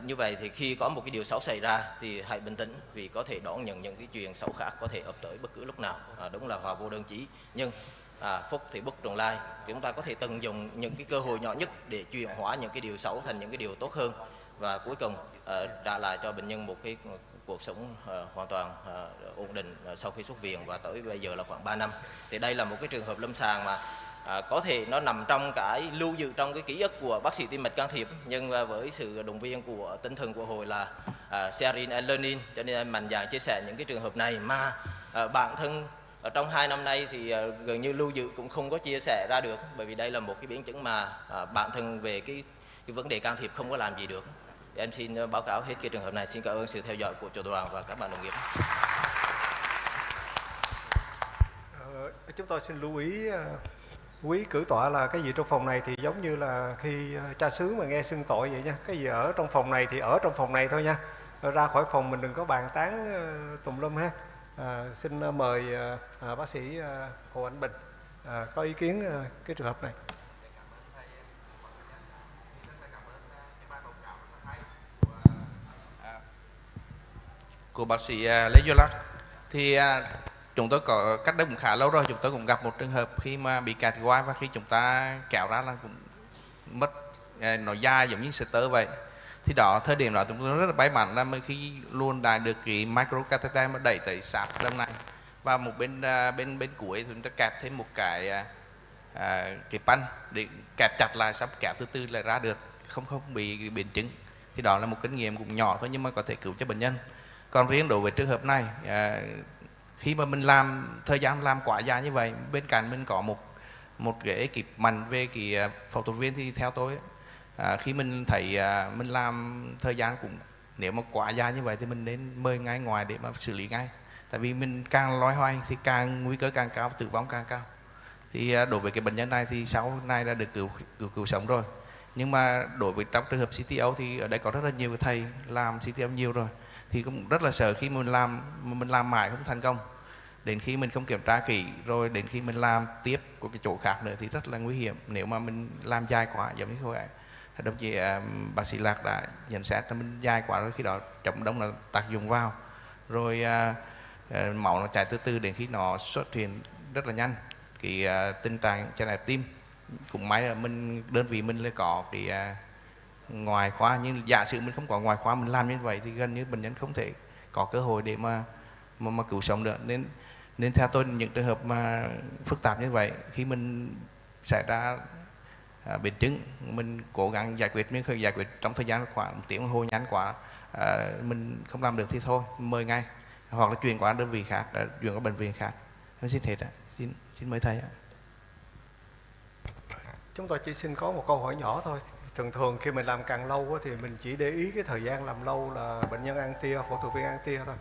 Như vậy thì khi có một cái điều xấu xảy ra thì hãy bình tĩnh, vì có thể đón nhận những cái chuyện xấu khác có thể ập tới bất cứ lúc nào. Đúng là hòa vô đơn chí, nhưng phúc thì bất trùng lai, chúng ta có thể tận dụng những cái cơ hội nhỏ nhất để chuyển hóa những cái điều xấu thành những cái điều tốt hơn, và cuối cùng trả lại cho bệnh nhân một cái cuộc sống hoàn toàn ổn định sau khi xuất viện, và tới bây giờ là khoảng 3 năm. Thì đây là một cái trường hợp lâm sàng mà có thể nó nằm trong cái lưu giữ trong cái ký ức của bác sĩ tim mạch can thiệp, nhưng với sự động viên của tinh thần của hội là sharing and learning, cho nên em mạnh dạn chia sẻ những cái trường hợp này mà bản thân trong 2 năm nay thì gần như lưu giữ cũng không có chia sẻ ra được, bởi vì đây là một cái biến chứng mà bản thân về cái vấn đề can thiệp không có làm gì được. Em xin báo cáo hết cái trường hợp này. Xin cảm ơn sự theo dõi của chủ đoàn và các bạn đồng nghiệp. Chúng tôi xin lưu ý quý cử tọa là cái gì trong phòng này thì giống như là khi cha xứ mà nghe xưng tội vậy nha. Cái gì ở trong phòng này thì ở trong phòng này thôi nha. Ra khỏi phòng mình đừng có bàn tán tùm lum ha. Xin mời bác sĩ Hồ Anh Bình có ý kiến cái trường hợp này. Của bác sĩ Lê Duy Lắc thì chúng tôi có cách đây cũng khá lâu rồi, chúng tôi cũng gặp một trường hợp khi mà bị kẹt quai, và khi chúng ta kéo ra là cũng mất nó dài giống như sợi tơ vậy. Thì thời điểm đó chúng tôi rất là may mắn là khi luôn đạt được cái micro catheter mà đẩy tới sát đông này, và một bên cuối chúng ta kẹp thêm một cái pan để kẹp chặt lại, xong kéo từ từ lại ra được, không bị biến chứng. Thì đó là một kinh nghiệm cũng nhỏ thôi nhưng mà có thể cứu cho bệnh nhân. Còn riêng đối với trường hợp này, khi mà mình làm thời gian làm quá dài như vậy, bên cạnh mình có một cái ekip mạnh về cái phẫu thuật viên, thì theo tôi khi mình thấy mình làm thời gian cũng nếu mà quá dài như vậy thì mình nên mời ngay ngoài để mà xử lý ngay, tại vì mình càng loay hoay thì càng nguy cơ càng cao, tử vong càng cao. Thì đối với cái bệnh nhân này thì sau này đã được cứu sống rồi, nhưng mà đối với trong trường hợp CTO thì ở đây có rất là nhiều thầy làm CTO nhiều rồi, thì cũng rất là sợ khi mình làm mãi không thành công, đến khi mình không kiểm tra kỹ rồi đến khi mình làm tiếp của cái chỗ khác nữa thì rất là nguy hiểm nếu mà mình làm dài quá, giống như vậy đồng chí bác sĩ Lạc đã nhận xét là mình dài quá rồi, khi đó trọng đông là tác dụng vào rồi máu nó chảy từ từ đến khi nó xuất hiện rất là nhanh cái tình trạng chèn ép tim. Cũng may là đơn vị mình là có cái ngoại khoa, nhưng giả sử mình không có ngoại khoa mình làm như vậy thì gần như bệnh nhân không thể có cơ hội để mà cứu sống được. Nên theo tôi những trường hợp mà phức tạp như vậy, khi mình xảy ra biến chứng, mình cố gắng giải quyết, nhưng không giải quyết trong thời gian khoảng 1 tiếng đồng hồ nhanh quá, mình không làm được thì thôi mời ngay, hoặc là chuyển qua đơn vị khác, chuyển qua bệnh viện khác. Xin hết ạ. Xin mời thầy ạ. Chúng tôi chỉ xin có một câu hỏi nhỏ thôi. Thường khi mình làm càng lâu thì mình chỉ để ý cái thời gian làm lâu là bệnh nhân ăn tia, phẫu thuật viên ăn tia thôi.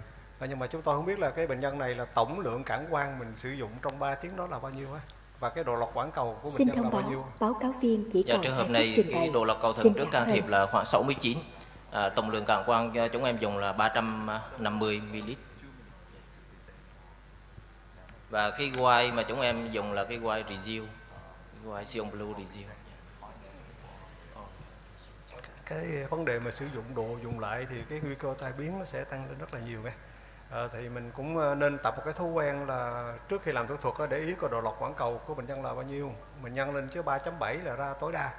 Nhưng mà chúng tôi không biết là cái bệnh nhân này là tổng lượng cản quang mình sử dụng trong 3 tiếng đó là bao nhiêu á, và cái độ lọc quãng cầu của bệnh nhân là bao nhiêu? Báo cáo viên chỉ còn trường hợp này cái độ lọc cầu thận trước can thiệp là khoảng 69. Tổng lượng cản quang chúng em dùng là 350 ml. Và cái quai mà chúng em dùng là cái quai Resil, quai Sion Blue Resil. Cái vấn đề mà sử dụng đồ dùng lại thì cái nguy cơ tai biến nó sẽ tăng lên rất là nhiều nghe. Thì mình cũng nên tập một cái thói quen là trước khi làm thủ thuật để ý coi độ lọc quãng cầu của bệnh nhân là bao nhiêu. Mình nhân lên chứ 3.7 là ra tối đa.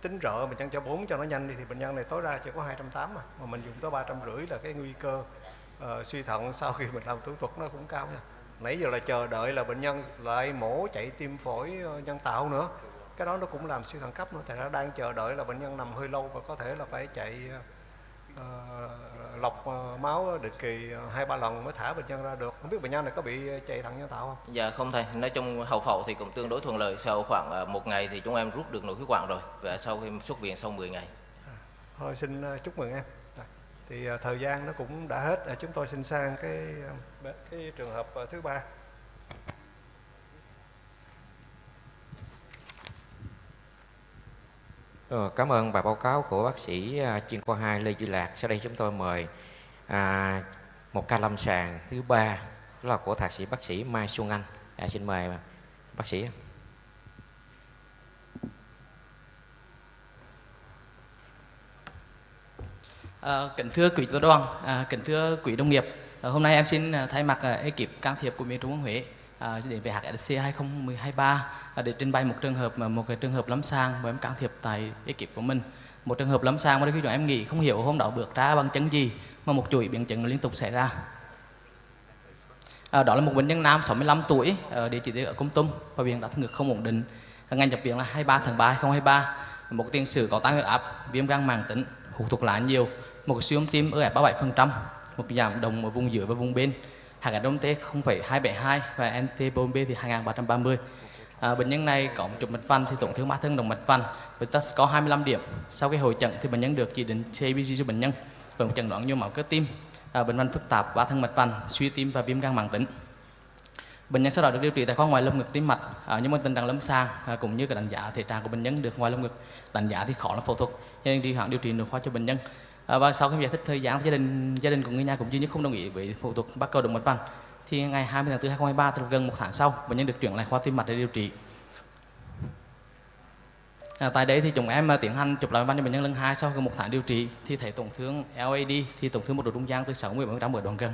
Tính rợ mình nhân cho 4 cho nó nhanh đi thì bệnh nhân này tối đa chỉ có 280 mà mình dùng tới 350 là cái nguy cơ suy thận sau khi mình làm thủ thuật nó cũng cao nha. Nãy giờ là chờ đợi là bệnh nhân lại mổ chạy tim phổi nhân tạo nữa, cái đó nó cũng làm suy thận cấp nữa. Thì nó đang chờ đợi là bệnh nhân nằm hơi lâu và có thể là phải chạy lọc máu định kỳ 2-3 lần mới thả bệnh nhân ra được. Không biết bệnh nhân này có bị chạy thận nhân tạo không? Dạ không thầy, nói chung hậu phẫu thì cũng tương đối thuận lợi. Sau khoảng 1 ngày thì chúng em rút được nội khí quản rồi, và sau khi xuất viện sau 10 ngày. Thôi xin chúc mừng em. Thì thời gian nó cũng đã hết, chúng tôi xin sang cái trường hợp thứ 3. Cảm ơn bài báo cáo của bác sĩ chuyên khoa 2 Lê Duy Lạc. Sau đây chúng tôi mời một ca lâm sàng thứ 3, đó là của thạc sĩ bác sĩ Mai Xuân Anh. Xin mời bác sĩ. Kính thưa quý tổ đoàn, kính thưa quý đồng nghiệp, hôm nay em xin thay mặt ekip can thiệp của Viện Trung ương Huế đến với HSC 2023 để trình bày một cái trường hợp lâm sàng mà em can thiệp tại ekip của mình. Một trường hợp lâm sàng mà đôi khi chúng em nghĩ không hiểu hôm đó bước ra bằng chứng gì mà một chuỗi biến chứng liên tục xảy ra. Đó là một bệnh nhân nam 65 tuổi địa chỉ ở Kon Tum và viện đa ngực không ổn định. Ngày nhập viện là 23 tháng 3 2023. Một tiền sử có tăng huyết áp, viêm gan mãn tính, hút thuốc lá nhiều, một cái siêu âm tim ức 37%, một giảm đồng ở vùng giữa và vùng bên, HSDT 0,272 và NT-proBNP thì 2330. Bệnh nhân này có một chụp mạch vành thì tổn thương mã thân động mạch vành với test có 25 điểm. Sau cái hội chẩn thì bệnh nhân được chỉ định CABG cho bệnh nhân với một chẩn đoán nhồi máu cơ tim, bệnh vành phức tạp, vá thân mạch vành, suy tim và viêm gan mãn tính. Bệnh nhân sau đó được điều trị tại khoa ngoại lồng ngực tim mạch, nhưng mà tình trạng lâm sàng cũng như cái đánh giá thể trạng của bệnh nhân được ngoại lồng ngực đánh giá thì khó là phẫu thuật, cho nên đi hoãn điều trị nội khoa cho bệnh nhân. Và sau khi giải thích thời gian, gia đình của người nhà cũng duy nhất không đồng ý với phẫu thuật bắt cầu động mạch vành. Thì ngày 20 tháng 4 2023, tức là gần 1 tháng sau, bệnh nhân được chuyển lại khoa tim mạch để điều trị. Tại đây thì chúng em tiến hành chụp lại mạch vành cho bệnh nhân lần 2 sau gần 1 tháng điều trị thì thấy tổn thương LAD thì tổn thương một độ trung gian từ 60-70% ở đoạn gần.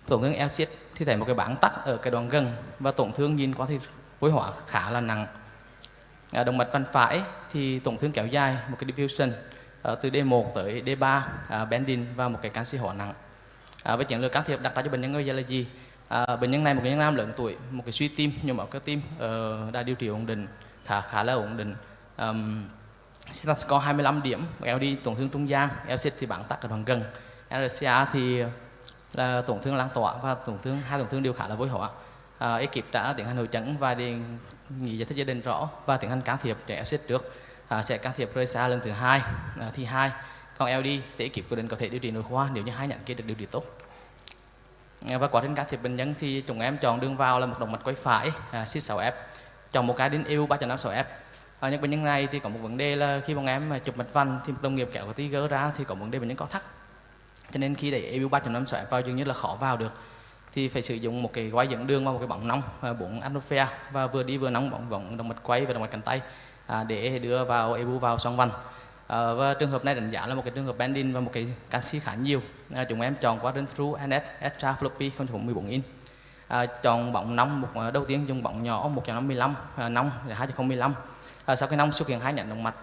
Tổn thương LCS thì thấy một cái bảng tắc ở cái đoạn gần và tổn thương nhìn qua thì phối hóa khá là nặng. Động mạch vành phải thì tổn thương kéo dài, một cái diffusion từ D1 tới D3, bending và một cái canxi hóa nặng. Với chiến lược can thiệp đặt ra cho bệnh nhân bây giờ là gì? Bệnh nhân này một bệnh nhân nam lớn tuổi, một cái suy tim, nhồi máu cơ tim, đã điều trị ổn định, khá là ổn định. CT score 25 điểm, LD tổn thương trung gian, LCS thì bảng tắc ở đoạn gần, RCA thì là tổn thương lan tỏa và hai tổn thương đều khá là vối hóa. Ekip đã tiến hành hội chẩn và đề nghị giải thích gia đình rõ và tiến hành can thiệp để LCS trước. Sẽ can thiệp RCA lần thứ 2 thì 2. Còn LD thì ekip quyết định có thể điều trị nội khoa nếu như hai nhánh kia được điều trị tốt. Và quá trình can thiệp bệnh nhân thì chúng em chọn đường vào là một động mạch quay phải C6F, chọn một cái đến EU 3.56F. Nhưng bệnh nhân này thì có một vấn đề là khi bọn em chụp mạch vành thì một đồng nghiệp kéo cái tí gỡ ra thì có vấn đề bệnh nhân có thắt, cho nên khi đẩy EU 3.56F vào dường như là khó vào được, thì phải sử dụng một cái gói dẫn đường và một cái bóng nóng 4 atmosphere và vừa đi vừa nóng bóng động mạch quay và động mạch cánh tay để đưa vào EU vào xoang vành. Và trường hợp này đánh giá là một cái trường hợp bending và một cái canxi khá nhiều. Chúng em chọn qua run through NS extra floppy 0.14 inch. Chọn bóng nóng đầu tiên dùng bóng nhỏ 1.55 nóng để 2.015. Sau khi nóng xuất hiện hai nhánh động mạch,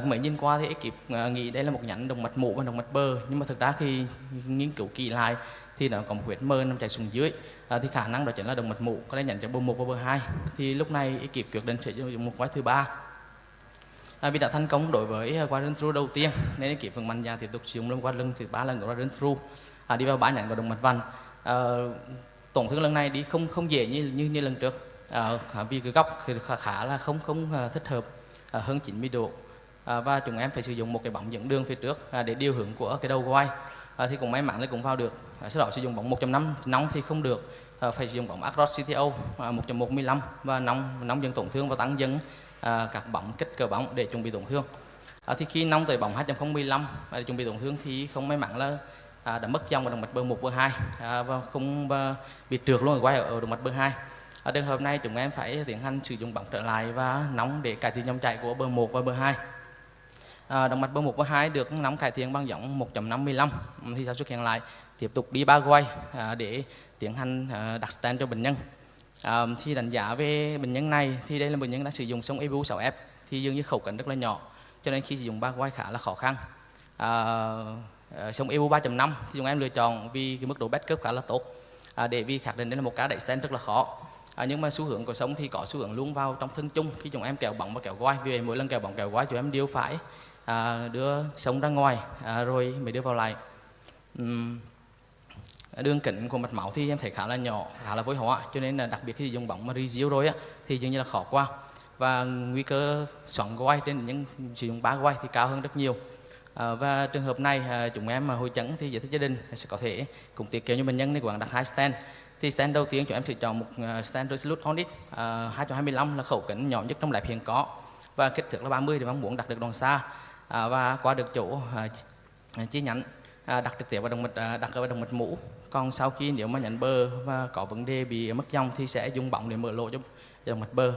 mới nhìn qua thì ekip nghĩ đây là một nhánh động mạch mũ và động mạch bờ, nhưng mà thực ra khi nghiên cứu kỹ lại thì nó có một huyết mơ nằm chảy xuống dưới, thì khả năng đó chính là động mạch mũ, có lẽ nhánh cho bờ 1 và bờ 2. Thì lúc này ekip quyết định sử dụng một gói thứ 3. Vì đã thành công đối với qua run through đầu tiên nên ekip vẫn mạnh dạn tiếp tục sử dụng qua lần thứ 3 lần qua run through đi vào 3 nhánh của động mạch vành. Tổn thương lần này đi không dễ như lần trước, vì cái góc thì khá là không thích hợp, hơn 90 độ, và chúng em phải sử dụng một cái bóng dẫn đường phía trước để điều hướng của cái đầu quay, thì cũng may mắn là cũng vào được. Sau đó sử dụng bóng 1.5 nóng thì không được, phải sử dụng bóng Across CTO 1.115 và nóng dần tổn thương và tăng dần các bóng kích cỡ bóng để chuẩn bị tổn thương. Thì khi nóng tới bóng 2.015 để chuẩn bị tổn thương thì không may mắn là đã mất dòng vào động mạch bờ 1 bờ 2 và không bị trượt luôn quay ở động mạch bờ 2. Ở trường hợp này chúng em phải tiến hành sử dụng bóng trở lại và nóng để cải thiện dòng chảy của bờ 1 và bờ 2. Động mạch bờ 1 và 2 được nóng cải thiện bằng dòng 1.55 thì sẽ xuất hiện lại, tiếp tục đi 3 quay để tiến hành đặt stent cho bệnh nhân. Thì đánh giá về bệnh nhân này thì đây là bệnh nhân đã sử dụng sóng EBU 6F thì dường như khẩu cẩn rất là nhỏ, cho nên khi sử dụng 3 quay khá là khó khăn. Sóng EBU 3.5 thì chúng em lựa chọn vì cái mức độ backup khá là tốt, để vì khẳng định đây là một ca đẩy stent rất là khó. Nhưng mà xu hướng của sóng thì có xu hướng luôn vào trong thân chung khi chúng em kéo bóng và kéo quay, vì vậy mỗi lần kéo bóng kéo quay chúng em đều phải đưa sống ra ngoài rồi mới đưa vào lại. Đường kính của mạch máu thì em thấy khá là nhỏ, khá là vối hóa, cho nên là đặc biệt khi dùng bóng mà reveal rồi á thì dường như là khó qua, và nguy cơ xoắn quay trên những sử dụng 3 quay thì cao hơn rất nhiều. Và trường hợp này chúng em mà hội chẩn thì giải thích gia đình sẽ có thể cũng tiết kiệm cho bệnh nhân nên quảng đặt 2 stent. Thì stent đầu tiên chúng em sẽ chọn một stent Resolute Onyx 225 là khẩu kính nhỏ nhất trong lab hiện có, và kích thước là 30 để mong muốn đặt được đoạn xa, và qua được chỗ chi nhánh đặt trực tiếp vào động mạch, đặt ở động mạch mũ. Còn sau khi nếu mà nhánh bờ và có vấn đề bị mất dòng thì sẽ dùng bóng để mở lộ cho động mạch bờ.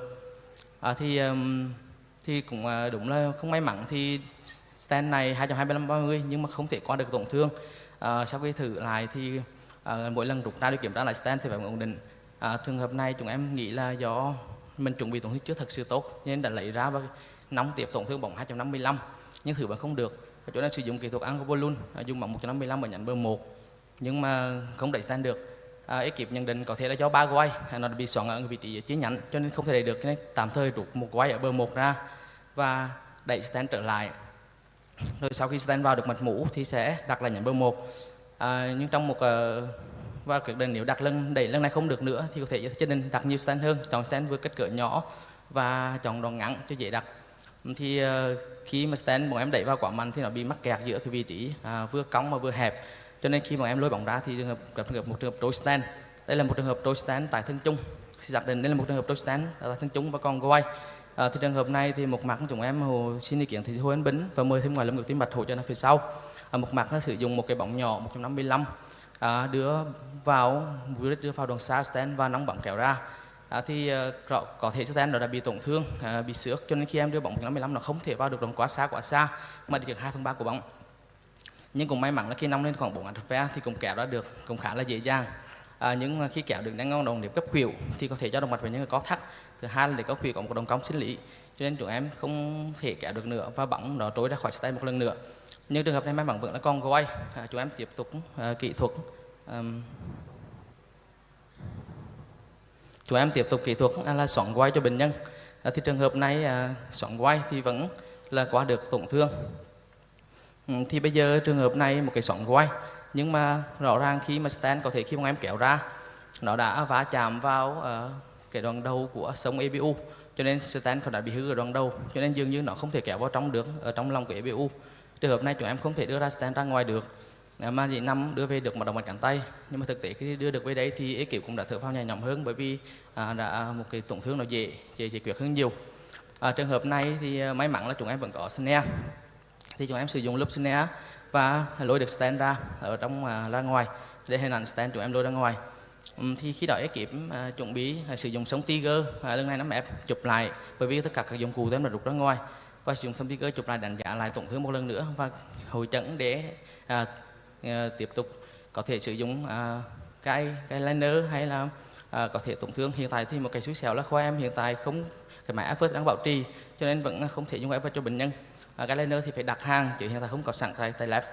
Thì cũng đúng là không may mắn thì stent này 225/30 nhưng mà không thể qua được tổn thương. Sau khi thử lại thì mỗi lần rút ra để kiểm tra lại stent thì phải ổn định. Trường hợp này chúng em nghĩ là do mình chuẩn bị tổn thương chưa thật sự tốt nên đã lấy ra và nóng tiếp tổn thương bóng 255 nhưng thử vẫn không được. Chỗ này sử dụng kỹ thuật Angioballoon dùng bóng 155 ở nhánh bờ 1 nhưng mà không đẩy stent được. Ekip nhận định có thể là do 3 quay nó bị xoắn ở vị trí chi nhánh cho nên không thể đẩy được, cho nên tạm thời rút một quay ở bờ 1 ra và đẩy stent trở lại. Rồi sau khi stent vào được mạch mũ thì sẽ đặt lại nhánh bờ 1. Nhưng trong một và quyết định nếu đặt đẩy lần này không được nữa thì có thể cho nên đặt nhiều stent hơn, chọn stent vừa kích cỡ nhỏ và chọn đoạn ngắn cho dễ đặt. Thì khi mà stent bọn em đẩy vào quá mạnh thì nó bị mắc kẹt giữa cái vị trí vừa cong mà vừa hẹp, cho nên khi bọn em lôi bóng ra thì gặp một trường hợp trôi stent. Đây là một trường hợp trôi stent tại thân chung. Xác định đây là một trường hợp trôi stent tại thân chung và còn quay. Thì trường hợp này thì một mặt chúng em xin ý kiến thì Hồ Anh Bính và mời thêm ngoài lồng ngực tim mạch hỗ trợ phía sau. Một mặt nó sử dụng một cái bóng nhỏ 155 đưa vào đoạn xa stent và nóng bóng kéo ra. Thì có thể stent nó đã bị tổn thương, bị xước, cho nên khi em đưa bóng 155 nó không thể vào được đoạn quá xa mà chỉ được 2/3 của bóng. Nhưng cũng may mắn là khi nóng lên khoảng 4 atmosphere thì cũng kéo ra được, cũng khá là dễ dàng. Nhưng mà khi kéo được đang ngon đồng điểm cấp khuỷu thì có thể do động mạch bệnh nhân có thắt. Thứ hai là để cấp khuỷu có một đồng cong sinh lý, cho nên chúng em không thể kéo được nữa và bóng nó trôi ra khỏi stent một lần nữa. Nhưng trường hợp này may mắn vẫn là con quay. Chúng em tiếp tục kỹ thuật. Chúng em tiếp tục kỹ thuật là xoắn quay cho bệnh nhân. Thì trường hợp này xoắn quay thì vẫn là qua được tổn thương. Thì bây giờ trường hợp này một cái xoắn quay nhưng mà rõ ràng khi mà stent có thể khi bọn em kéo ra nó đã va chạm vào cái đoạn đầu của sống EBU, cho nên stent đã bị hư ở đoạn đầu, cho nên dường như nó không thể kéo vào trong được ở trong lòng của EBU. Trường hợp này chúng em không thể đưa ra stent ra ngoài được mà chỉ nằm đưa về được một động mạch cánh tay, nhưng mà thực tế khi đưa được về đấy thì ekip cũng đã thở phào nhẹ nhõm hơn bởi vì đã một cái tổn thương nó dễ quyết hơn nhiều. Trường hợp này thì may mắn là chúng em vẫn có snare, thì chúng em sử dụng lớp snare và lôi được stent ra ở trong ra ngoài để hình ảnh stent chúng em lôi ra ngoài. Thì khi đó ekip chuẩn bị sử dụng sống Tiger lần này 5F chụp lại, bởi vì tất cả các dụng cụ em đã rút ra ngoài, và sử dụng sống Tiger chụp lại đánh giá lại tổn thương một lần nữa và hội chẩn để tiếp tục có thể sử dụng cái liner hay là có thể tổn thương. Hiện tại thì một cái xui xẻo là khoa em hiện tại không cái máy effort đang bảo trì, cho nên vẫn không thể dùng effort cho bệnh nhân. Cái liner thì phải đặt hàng chứ hiện tại không có sẵn tại lab.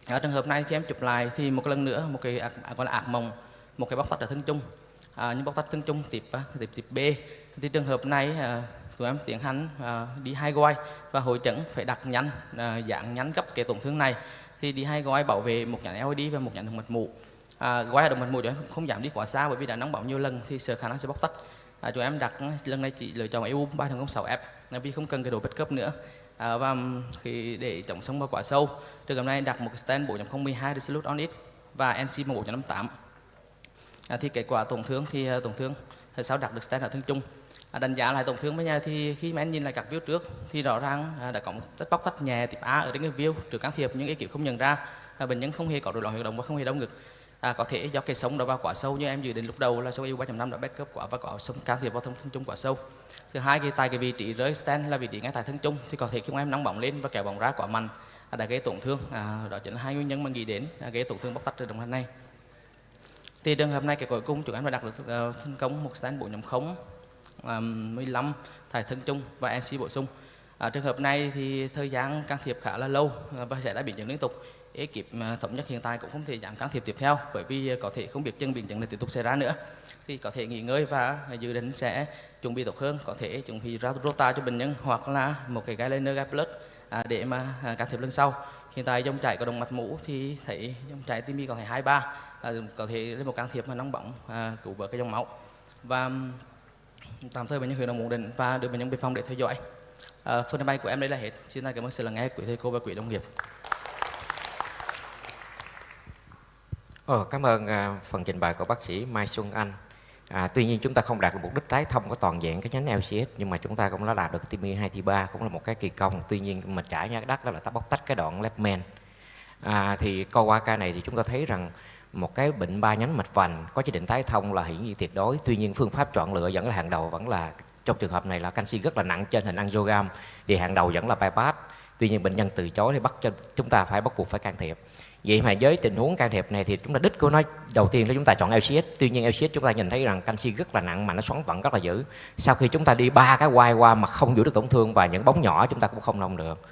Ở trường hợp này khi em chụp lại thì một lần nữa một cái gọi là ạc mộng, một cái bóc tách ở thân chung, nhưng bóc tách thân chung tiếp B. Thì trường hợp này tụi em tiến hành đi 2 gói và hội chẩn phải đặt nhánh dạng nhánh gấp cái tổn thương này. Thì đi 2 gói bảo vệ một nhánh LED và một nhánh động mạch mũ. Gói ở động mạch mũ chúng em không dám đi quá xa bởi vì đã nóng bỏng nhiều lần thì sợ khả năng sẽ bóc tách. Chúng em đặt lần này chỉ lựa chọn EU 3.06F vì không cần cái độ backup nữa. Và khi để chống sống vào quá sâu, trường hợp này đặt một cái stent 4.012 Resolute Onyx và NC 4.58. Thì kết quả tổn thương thì tổn thương sau đặt được stent ở thân chung. Đánh giá lại tổn thương với nhau thì khi mà anh nhìn lại các view trước thì rõ ràng đã có một bóc tách nhẹ type A ở trên cái view trước can thiệp, nhưng ekip không nhận ra. Bệnh nhân không hề có rối loạn hoạt động và không hề đau ngực. Có thể do cái sống đó vào quá sâu như em dự định lúc đầu là sống EU 3.5 đã backup quá và có sống can thiệp vào thân chung quá sâu. Thứ hai, tại cái vị trí rơi stent là vị trí ngay tại thân chung thì có thể khi em nóng bỏng lên và kéo bóng ra quá mạnh đã gây tổn thương. Đó chính là 2 nguyên nhân mà nghĩ đến gây tổn thương bóc tách ở động mạch này. Thì trường hợp này cái cuối cùng chúng em đã đặt được thành công một stent 4.0 15 tại thân chung và NC bổ sung. Trường hợp này thì thời gian can thiệp khá là lâu và sẽ đã biến chứng liên tục. Ekip thống nhất hiện tại cũng không thể dám can thiệp tiếp theo bởi vì có thể không biết chừng biến chứng này tiếp tục xảy ra nữa. Thì có thể nghỉ ngơi và dự định sẽ chuẩn bị tốt hơn, có thể chuẩn bị ra rota cho bệnh nhân hoặc là một cái guide liner guide plus để mà can thiệp lần sau. Hiện tại dòng chảy của động mạch mũ thì thấy dòng chảy TIMI còn thấy 23, có thể lên một can thiệp mà nóng bỏng cứu vớt cái dòng máu. Và tạm thời bệnh nhân huyết động ổn định và đưa bệnh nhân về phòng để theo dõi. Phần trình bày của em đây là hết. Xin cảm ơn sự lắng nghe của thầy cô và quý đồng nghiệp. Cảm ơn phần trình bày của bác sĩ Mai Xuân Anh. Tuy nhiên chúng ta không đạt được mục đích tái thông có toàn diện cái nhánh LCS, nhưng mà chúng ta cũng đã đạt được TIMI 2 TIMI 3, cũng là một cái kỳ công. Tuy nhiên mà trải nhát đất đó là ta bóc tách cái đoạn Lepman. Thì coi qua ca này thì chúng ta thấy rằng một cái bệnh 3 nhánh mạch vành có chỉ định tái thông là hiển nhiên tuyệt đối. Tuy nhiên phương pháp chọn lựa vẫn là hàng đầu, vẫn là trong trường hợp này là canxi rất là nặng trên hình angiogram, thì hàng đầu vẫn là bypass. Tuy nhiên bệnh nhân từ chối thì chúng ta phải bắt buộc phải can thiệp. Vậy mà với tình huống can thiệp này thì chúng ta đích của nó đầu tiên là chúng ta chọn LCS. Tuy nhiên LCS chúng ta nhìn thấy rằng canxi rất là nặng mà nó xoắn vận rất là dữ. Sau khi chúng ta đi 3 cái quay qua mà không giữ được tổn thương và những bóng nhỏ chúng ta cũng không nông được.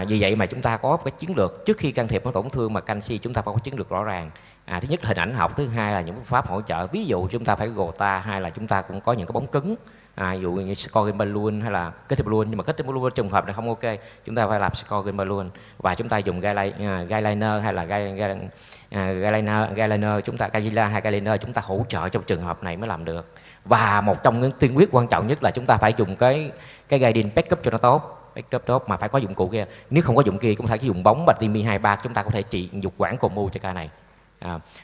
Vì vậy mà chúng ta có cái chiến lược trước khi can thiệp nó tổn thương mà canxi chúng ta phải có chiến lược rõ ràng. Thứ nhất là hình ảnh học, thứ hai là những phương pháp hỗ trợ. Ví dụ chúng ta phải gota, hay là chúng ta cũng có những cái bóng cứng. Ví dụ như scoring balloon hay là kết balloon, nhưng mà kết balloon trường hợp này không ok, chúng ta phải làm scoring balloon và chúng ta dùng guide liner hay là guide liner chúng ta Gazilla hay guide liner chúng ta hỗ trợ trong trường hợp này mới làm được. Và một trong những tiên quyết quan trọng nhất là chúng ta phải dùng cái guiding backup cho nó tốt, backup tốt mà phải có dụng cụ kia. Nếu không có dụng kia cũng phải dùng bóng và TIMI 23 chúng ta có thể trị dục quản combo cho ca này.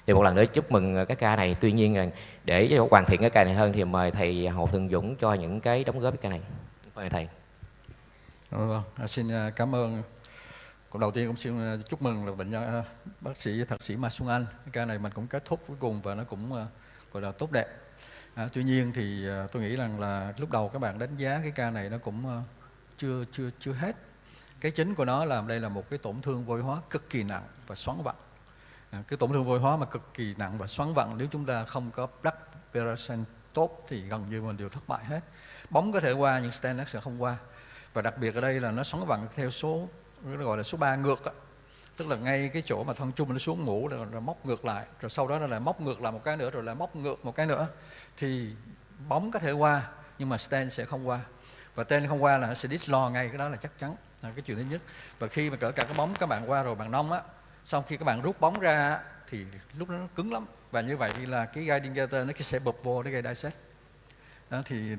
Thì một lần nữa chúc mừng cái ca này. Tuy nhiên để hoàn thiện cái ca này hơn thì mời thầy Hồ Thường Dũng cho những cái đóng góp cái ca này. Mời thầy. Vâng, xin cảm ơn. Đầu tiên cũng xin chúc mừng là bệnh nhân bác sĩ thạc sĩ Mai Xuân Anh. Cái ca này mình cũng kết thúc cuối cùng và nó cũng gọi là tốt đẹp. Tuy nhiên thì tôi nghĩ rằng là lúc đầu các bạn đánh giá cái ca này nó cũng chưa hết. Cái chính của nó là đây là một cái tổn thương vôi hóa cực kỳ nặng và xoắn vặn. Cái tổn thương vôi hóa mà cực kỳ nặng và xoắn vặn, nếu chúng ta không có plug Peracen tốt thì gần như mình đều thất bại hết. Bóng có thể qua nhưng stent nó sẽ không qua. Và đặc biệt ở đây là nó xoắn vặn theo số gọi là số 3 ngược á. Tức là ngay cái chỗ mà thân chung nó xuống mũ rồi móc ngược lại, rồi sau đó nó lại móc ngược lại một cái nữa, rồi lại móc ngược một cái nữa. Thì bóng có thể qua nhưng mà stent sẽ không qua. Và stent không qua là nó sẽ dislodge ngay, cái đó là chắc chắn, là cái chuyện thứ nhất. Và khi mà cỡ cả cái bóng các bạn qua rồi bạn nông á, sau khi các bạn rút bóng ra thì lúc đó nó cứng lắm. Và như vậy thì là cái guiding gator nó sẽ bập vô để gây dissect. Đó, thì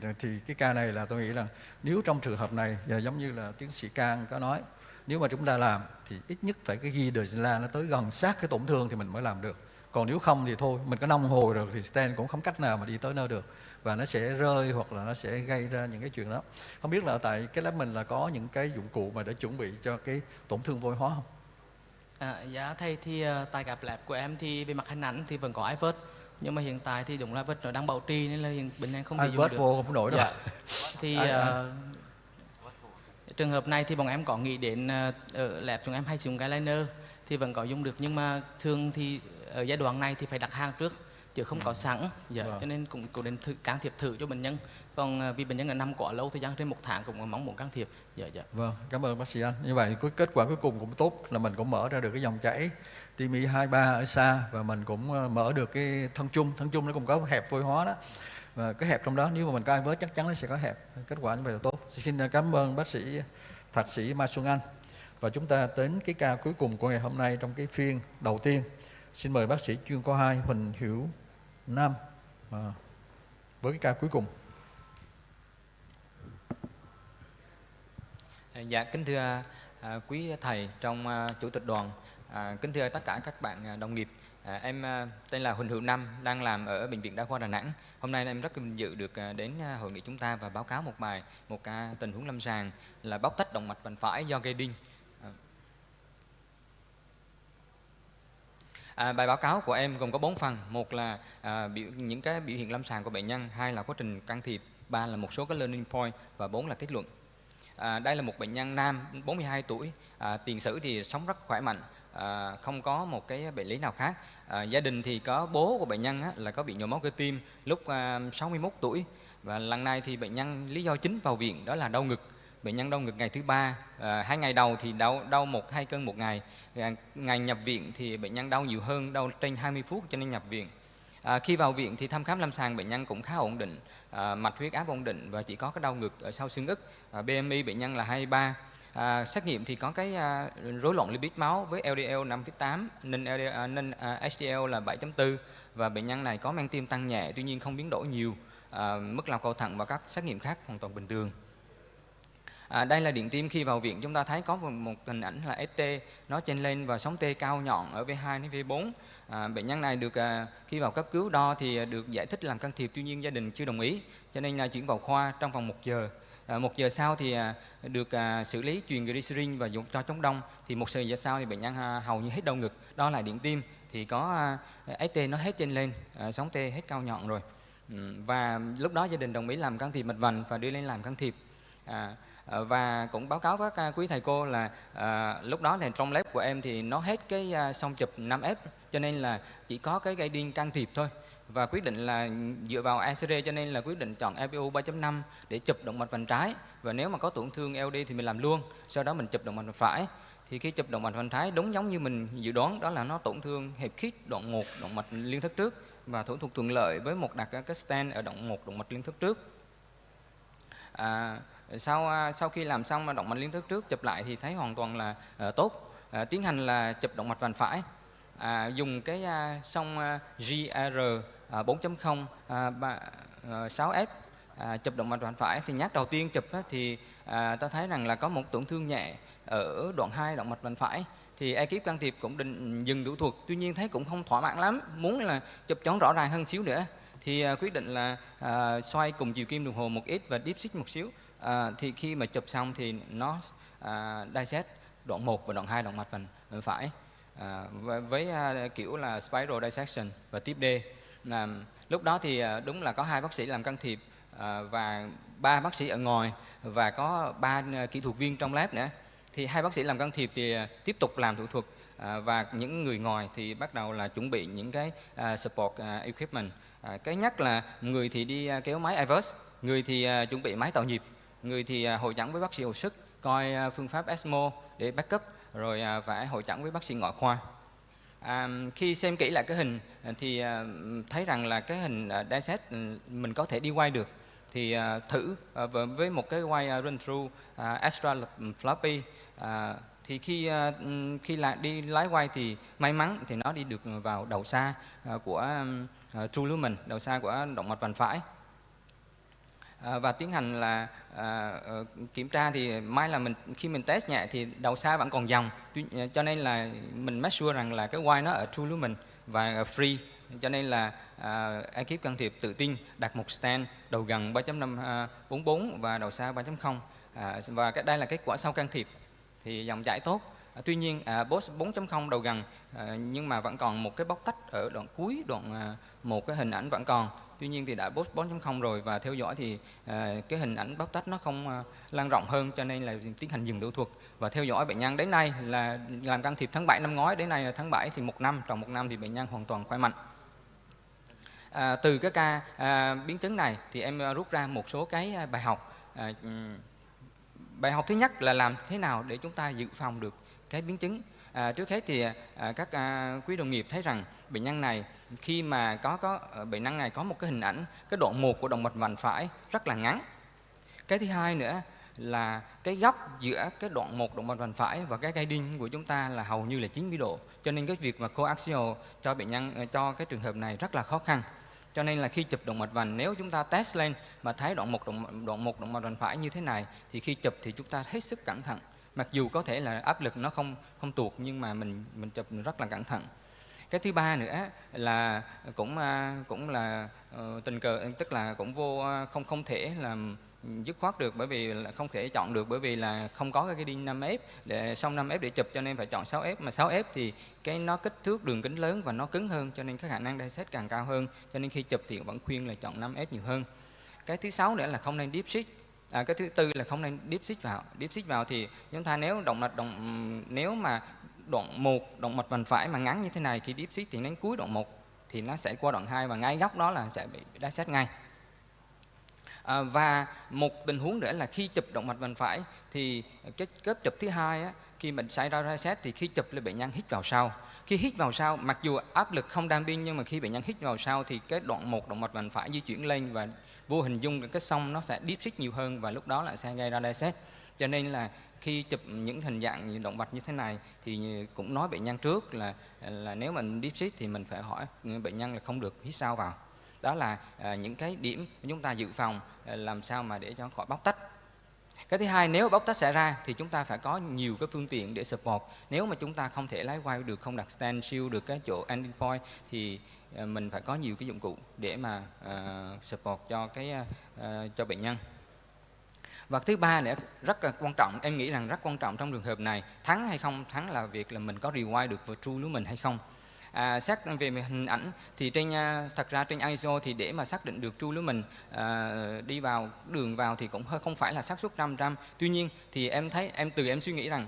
cái ca này là tôi nghĩ là nếu trong trường hợp này giống như là tiến sĩ Cang có nói, nếu mà chúng ta làm thì ít nhất phải cái ghi Dezla nó tới gần sát cái tổn thương thì mình mới làm được. Còn nếu không thì thôi, mình có nông hồi rồi thì stent cũng không cách nào mà đi tới nơi được. Và nó sẽ rơi hoặc là nó sẽ gây ra những cái chuyện đó. Không biết là tại cái lab mình là có những cái dụng cụ mà để chuẩn bị cho cái tổn thương vôi hóa không? Dạ thầy, thì tại gặp lab của em thì về mặt hình ảnh thì vẫn có iVert, nhưng mà hiện tại thì đúng là vật nó đang bảo trì nên là hiện bệnh nhân không thể dùng được. iVert vô không nổi đâu. Dạ. Thì trường hợp này thì bọn em có nghĩ đến ở lab chúng em hay dùng cái liner thì vẫn có dùng được, nhưng mà thường thì ở giai đoạn này thì phải đặt hàng trước chứ không có sẵn. Dạ. Cho nên cũng cố định can thiệp thử cho bệnh nhân. Còn vì bệnh nhân đã nằm quá lâu, thời gian trên 1 tháng cũng mong muốn can thiệp. Dạ. Vâng, cảm ơn bác sĩ Anh. Như vậy kết quả cuối cùng cũng tốt, là mình cũng mở ra được cái dòng chảy TIMI 23 ở xa và mình cũng mở được cái thân chung nó cũng có hẹp vôi hóa đó. Và cái hẹp trong đó nếu mà mình có iVert chắc chắn nó sẽ có hẹp. Kết quả như vậy là tốt. Xin cảm ơn bác sĩ thạc sĩ Mai Xuân Anh. Và chúng ta đến cái ca cuối cùng của ngày hôm nay trong cái phiên đầu tiên. Xin mời bác sĩ chuyên khoa 2 Huỳnh Hữu Nam với cái ca cuối cùng. Dạ, kính thưa quý thầy trong chủ tịch đoàn, kính thưa tất cả các bạn đồng nghiệp. Em tên là Huỳnh Hữu Nam, đang làm ở Bệnh viện Đa khoa Đà Nẵng. Hôm nay em rất vinh dự được đến hội nghị chúng ta và báo cáo một ca tình huống lâm sàng là bóc tách động mạch vành phải do gây đinh. Bài báo cáo của em gồm có 4 phần. Một là những cái biểu hiện lâm sàng của bệnh nhân, 2 là quá trình can thiệp, 3 là một số cái learning point và 4 là kết luận. Đây là một bệnh nhân nam 42 tuổi, tiền sử thì sống rất khỏe mạnh, không có một cái bệnh lý nào khác. Gia đình thì có bố của bệnh nhân là có bị nhồi máu cơ tim lúc 61 tuổi. Và lần này thì bệnh nhân lý do chính vào viện đó là đau ngực. Bệnh nhân đau ngực ngày thứ 3, 2 ngày đầu thì đau 1-2 cơn một ngày. Ngày nhập viện thì bệnh nhân đau nhiều hơn, đau trên 20 phút cho nên nhập viện. Khi vào viện thì thăm khám lâm sàng bệnh nhân cũng khá ổn định, mạch huyết áp ổn định và chỉ có cái đau ngực ở sau xương ức. BMI bệnh nhân là 23. Xét nghiệm thì có cái rối loạn lipid máu với LDL 5,8, nên HDL là 7,4 và bệnh nhân này có men tim tăng nhẹ, tuy nhiên không biến đổi nhiều. Mức lao cầu thận và các xét nghiệm khác hoàn toàn bình thường. Đây là điện tim khi vào viện, chúng ta thấy có một hình ảnh là ST nó trên lên và sóng T cao nhọn ở V2 đến V4. Bệnh nhân này được khi vào cấp cứu đo thì được giải thích làm can thiệp, tuy nhiên gia đình chưa đồng ý, cho nên là chuyển vào khoa trong vòng 1 giờ. 1 giờ sau thì được xử lý truyền glycerin và dùng cho chống đông. Thì 1 giờ sau thì bệnh nhân hầu như hết đau ngực, đo lại điện tim thì có ST nó hết trên lên, sóng T hết cao nhọn rồi. Và lúc đó gia đình đồng ý làm can thiệp mạch vành và đưa lên làm can thiệp. Và cũng báo cáo với các quý thầy cô là lúc đó thì trong lab của em thì nó hết cái song chụp 5F, cho nên là chỉ có cái guiding can thiệp thôi, và quyết định là dựa vào ACR, cho nên là quyết định chọn IPU 3.5 để chụp động mạch vành trái, và nếu mà có tổn thương LD thì mình làm luôn, sau đó mình chụp động mạch vành phải. Thì khi chụp động mạch vành trái đúng giống như mình dự đoán, đó là nó tổn thương hẹp khít đoạn 1 động mạch liên thất trước, và thủ thuật thuận lợi với một đặt cái stent ở động 1 động mạch liên thất trước. Sau khi làm xong mà động mạch liên thất trước chụp lại thì thấy hoàn toàn là tốt. Tiến hành là chụp động mạch vành phải, dùng cái song GR 4.0 6F chụp động mạch vành phải. Thì nhát đầu tiên chụp thì ta thấy rằng là có một tổn thương nhẹ ở đoạn 2 động mạch vành phải. Thì ekip can thiệp cũng định dừng thủ thuật, tuy nhiên thấy cũng không thỏa mãn lắm, muốn là chụp chóng rõ ràng hơn xíu nữa. Thì quyết định là xoay cùng chiều kim đồng hồ một ít và deep xích một xíu. Thì khi mà chụp xong thì nó dissect đoạn 1 và đoạn 2 động mạch vành phải với kiểu là spiral dissection và tiếp D. Lúc đó thì đúng là có 2 bác sĩ làm can thiệp và 3 bác sĩ ở ngoài, và có 3 kỹ thuật viên trong lab nữa. Thì 2 bác sĩ làm can thiệp thì tiếp tục làm thủ thuật, và những người ngoài thì bắt đầu là chuẩn bị những cái support equipment. Cái nhất là người thì đi kéo máy IVUS, người thì chuẩn bị máy tạo nhịp, người thì hội chẩn với bác sĩ hồi sức, coi phương pháp ECMO để backup, rồi phải hội chẩn với bác sĩ ngoại khoa. Khi xem kỹ lại cái hình thì thấy rằng là cái hình dissect mình có thể đi quay được. Thì thử với một cái quay run through extra floppy, thì khi đi lái quay thì may mắn thì nó đi được vào đầu xa của true lumen, đầu xa của động mạch vành phải. Và tiến hành là kiểm tra thì may là khi mình test nhẹ thì đầu xa vẫn còn dòng, cho nên là mình make sure rằng là cái wire nó ở true lumen và free, cho nên là ekip can thiệp tự tin đặt một stent đầu gần 3.544 và đầu xa 3.0. Và đây là kết quả sau can thiệp thì dòng chảy tốt. Tuy nhiên BOSS 4.0 đầu gần nhưng mà vẫn còn một cái bóc tách ở đoạn cuối, đoạn một cái hình ảnh vẫn còn. Tuy nhiên thì đã BOSS 4.0 rồi, và theo dõi thì cái hình ảnh bóc tách nó không lan rộng hơn, cho nên là tiến hành dừng thủ thuật. Và theo dõi bệnh nhân đến nay là làm can thiệp tháng 7 năm ngoái, đến nay là tháng 7 thì 1 năm, trong 1 năm thì bệnh nhân hoàn toàn khỏe mạnh. Từ cái ca biến chứng này thì em rút ra một số cái bài học. Bài học thứ nhất là làm thế nào để chúng ta dự phòng được cái biến chứng. Trước hết thì các quý đồng nghiệp thấy rằng bệnh nhân này khi mà bệnh nhân này có một cái hình ảnh cái đoạn 1 của động mạch vành phải rất là ngắn. Cái thứ hai nữa là cái góc giữa cái đoạn 1 động mạch vành phải và cái guiding của chúng ta là hầu như là 90 độ, cho nên cái việc mà coaxial cho bệnh nhân, cho cái trường hợp này rất là khó khăn. Cho nên là khi chụp động mạch vành, nếu chúng ta test lên mà thấy đoạn 1 động mạch vành phải như thế này thì khi chụp thì chúng ta hết sức cẩn thận. Mặc dù có thể là áp lực nó không tuột, nhưng mà mình chụp rất là cẩn thận. Cái thứ ba nữa là cũng là tình cờ, tức là cũng không thể là dứt khoát được, bởi vì là không thể chọn được, bởi vì là không có cái đinh 5F để xong 5F để chụp, cho nên phải chọn 6F, mà 6F thì cái nó kích thước đường kính lớn và nó cứng hơn, cho nên cái khả năng dissect càng cao hơn, cho nên khi chụp thì vẫn khuyên là chọn 5F nhiều hơn. Cái thứ 6 nữa là không nên deep seat. Cái thứ tư là không nên deep seat vào. Deep seat vào thì chúng ta nếu mà đoạn 1 động mạch vành phải mà ngắn như thế này, khi deep seat thì đến cuối đoạn 1 thì nó sẽ qua đoạn 2 và ngay góc đó là sẽ bị dissect ngay. Và một tình huống nữa là khi chụp động mạch vành phải thì cái kết chụp thứ hai á, khi mình xảy ra dissect thì khi chụp là bệnh nhân hít vào sau. Khi hít vào sau, mặc dù áp lực không damping, nhưng mà khi bệnh nhân hít vào sau thì cái đoạn 1 động mạch vành phải di chuyển lên và vô hình dung cái song nó sẽ deep seat nhiều hơn, và lúc đó lại sẽ gây ra dissect. Cho nên là khi chụp những hình dạng động vật như thế này thì cũng nói bệnh nhân trước là nếu mình DeepSeek thì mình phải hỏi bệnh nhân là không được hít sâu vào. Đó là những cái điểm chúng ta dự phòng làm sao mà để cho khỏi bóc tách. Cái thứ hai, nếu bóc tách xảy ra thì chúng ta phải có nhiều cái phương tiện để support. Nếu mà chúng ta không thể lái quay được, không đặt stand shield được cái chỗ ending point thì mình phải có nhiều cái dụng cụ để mà support cho bệnh nhân. Và thứ ba nữa rất là quan trọng, em nghĩ rằng rất quan trọng trong trường hợp này, thắng hay không thắng là việc là mình có rewind được vào true lumen hay không. Xét về hình ảnh thì thật ra trên ISO thì để mà xác định được true lumen đi vào đường vào thì cũng không phải là xác suất 100%. Tuy nhiên thì em thấy em suy nghĩ rằng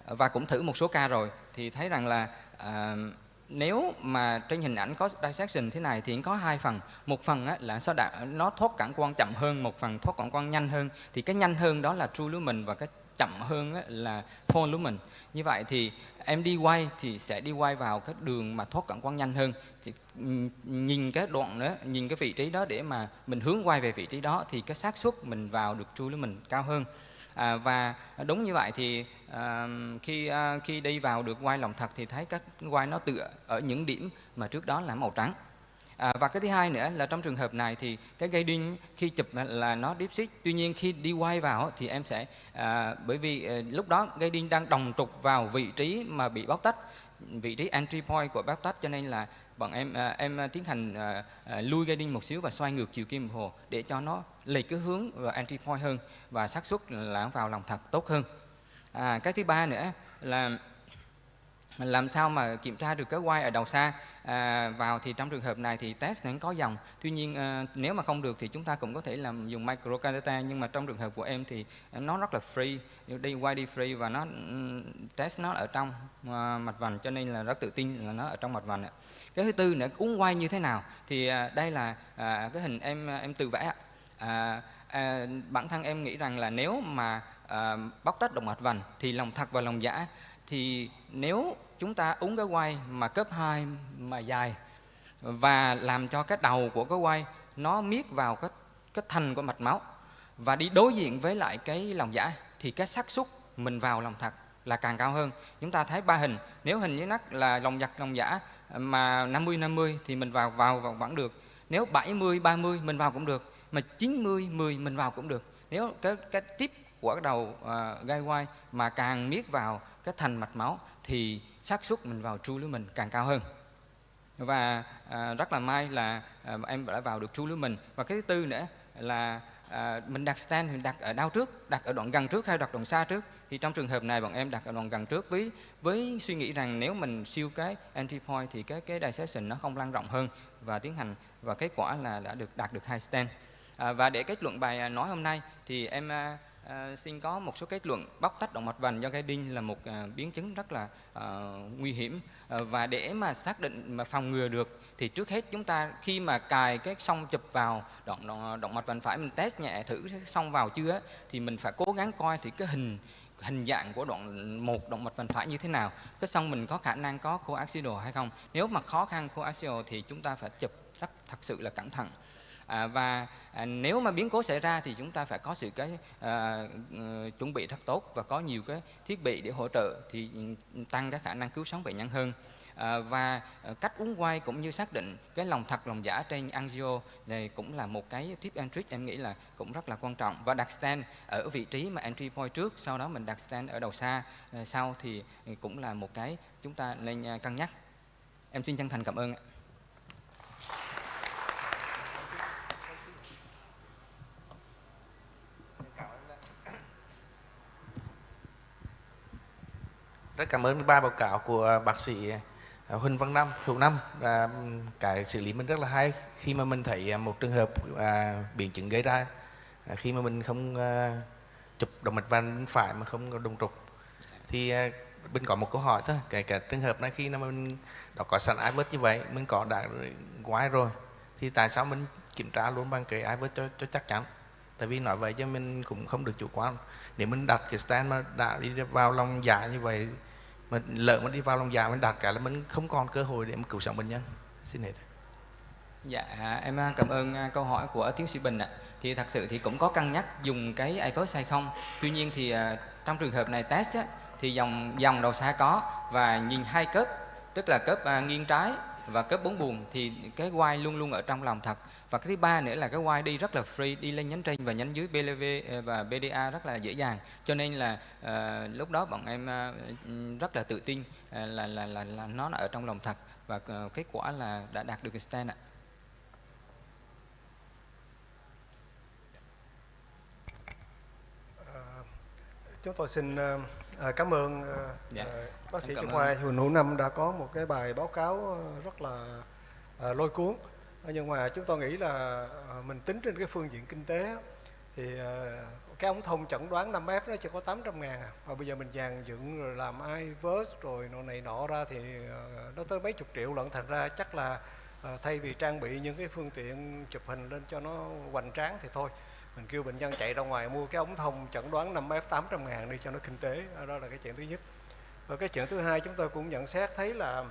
và cũng thử một số ca rồi thì thấy rằng là nếu mà trên hình ảnh có dissection thế này thì có hai phần. Một phần là nó thoát cản quang chậm hơn, một phần thoát cản quang nhanh hơn. Thì cái nhanh hơn đó là true lumen và cái chậm hơn là fall lumen. Như vậy thì em đi quay thì sẽ đi quay vào cái đường mà thoát cản quang nhanh hơn. Thì nhìn cái đoạn nữa, nhìn cái vị trí đó để mà mình hướng quay về vị trí đó thì cái xác suất mình vào được true lumen cao hơn. Và đúng như vậy thì khi đi vào được quay lòng thật thì thấy các quay nó tựa ở những điểm mà trước đó là màu trắng. Và cái thứ hai nữa là trong trường hợp này thì cái guiding khi chụp là nó DeepSeek, tuy nhiên khi đi quay vào thì em sẽ bởi vì lúc đó guiding đang đồng trục vào vị trí mà bị bóc tách, vị trí entry point của bóc tách, cho nên là bọn em tiến hành lui guiding một xíu và xoay ngược chiều kim đồng hồ để cho nó lệch cái hướng vào entry point hơn và xác suất là vào lòng thật tốt hơn. Cái thứ ba nữa là làm sao mà kiểm tra được cái quay ở đầu xa vào thì trong trường hợp này thì test nó có dòng. Tuy nhiên nếu mà không được thì chúng ta cũng có thể làm dùng microcatheter, nhưng mà trong trường hợp của em thì nó rất là free, đi free và nó test nó ở trong mạch vành, cho nên là rất tự tin là nó ở trong mạch vành. Cái thứ tư nữa, uốn quay như thế nào thì đây là cái hình em tự vẽ. Bản thân em nghĩ rằng là nếu mà bóc tách động mạch vành thì lòng thật và lòng giả, thì nếu chúng ta uốn cái quay mà cấp 2 mà dài và làm cho cái đầu của cái quay nó miết vào cái thành của mạch máu và đi đối diện với lại cái lòng giả thì cái xác suất mình vào lòng thật là càng cao hơn. Chúng ta thấy 3 hình, nếu hình dưới nách là lòng giả mà 50-50 thì mình vào vẫn được. Nếu 70-30 mình vào cũng được, mà 90-10 mình vào cũng được. Nếu cái tip của cái đầu gai quay mà càng miết vào cái thành mạch máu thì xác suất mình vào true lumen càng cao hơn. Và rất là may là em đã vào được true lumen. Và cái thứ tư nữa là mình đặt stand, mình đặt ở đâu trước, đặt ở đoạn gần trước hay đặt đoạn xa trước. Thì trong trường hợp này bọn em đặt ở đoạn gần trước với suy nghĩ rằng nếu mình siêu cái entry point thì cái dissection nó không lan rộng hơn và tiến hành, và kết quả là đã đạt được 2 stand. Và để kết luận bài nói hôm nay thì em xin có một số kết luận. Bóc tách động mạch vành do guiding là một biến chứng rất là nguy hiểm, và để mà xác định mà phòng ngừa được thì trước hết chúng ta khi mà cài cái xông chụp vào động mạch vành phải, mình test nhẹ thử xông vào chưa thì mình phải cố gắng coi thì cái hình dạng của động mạch vành phải như thế nào, cái xông mình có khả năng có coaxial hay không. Nếu mà khó khăn coaxial thì chúng ta phải chụp thật sự là cẩn thận. Và nếu mà biến cố xảy ra thì chúng ta phải có sự chuẩn bị thật tốt và có nhiều cái thiết bị để hỗ trợ thì tăng cái khả năng cứu sống bệnh nhân hơn. Và cách uốn quay cũng như xác định cái lòng thật lòng giả trên angio này cũng là một cái tip and trick em nghĩ là cũng rất là quan trọng. Và đặt stand ở vị trí mà entry point trước, sau đó mình đặt stand ở đầu xa sau thì cũng là một cái chúng ta nên cân nhắc. Em xin chân thành cảm ơn ạ. Rất cảm ơn ba báo cáo của bác sĩ Huỳnh Văn Năm, thuộc Năm. Cái xử lý mình rất là hay khi mà mình thấy một trường hợp biến chứng gây ra khi mà mình không chụp động mạch vành phải mà không có đồng trục. Thì mình có một câu hỏi thôi, cái trường hợp này khi mà mình đã có sẵn iVert như vậy, mình có đã quay rồi thì tại sao mình kiểm tra luôn bằng cái iVert cho chắc chắn? Tại vì nói vậy cho mình cũng không được chủ quan. Nếu mình đặt cái stand mà đã đi vào lòng dạ như vậy, mà lỡ mà đi vào lòng dạ mình đặt cả là mình không còn cơ hội để mà cứu sống bệnh nhân. Xin hết. Dạ, em cảm ơn câu hỏi của tiến sĩ Bình ạ. Thì thật sự thì cũng có cân nhắc dùng cái iVert hay không. Tuy nhiên thì trong trường hợp này test á, thì dòng đầu xa có, và nhìn hai cấp, tức là cấp nghiêng trái và cấp 4 buồng, thì cái Y luôn luôn ở trong lòng thật. Và cái thứ ba nữa là cái Y đi rất là free, đi lên nhánh trên và nhánh dưới BLV và BDA rất là dễ dàng. Cho nên là lúc đó bọn em rất là tự tin là nó ở trong lòng thật, và kết quả là đã đạt được cái stand ạ. Chúng tôi xin cảm ơn bác sĩ chuyên khoa Huỳnh Hữu Năm đã có một cái bài báo cáo rất là lôi cuốn. Nhưng mà chúng tôi nghĩ là mình tính trên cái phương diện kinh tế thì cái ống thông chẩn đoán 5F nó chỉ có 800.000 à. Và bây giờ mình dàn dựng rồi làm iVerse rồi nọ này nọ ra thì nó tới mấy chục triệu lận. Thành ra chắc là thay vì trang bị những cái phương tiện chụp hình lên cho nó hoành tráng thì thôi, mình kêu bệnh nhân chạy ra ngoài mua cái ống thông chẩn đoán 5F 800.000 đi cho nó kinh tế. Đó là cái chuyện thứ nhất. Và cái chuyện thứ hai, chúng tôi cũng nhận xét thấy là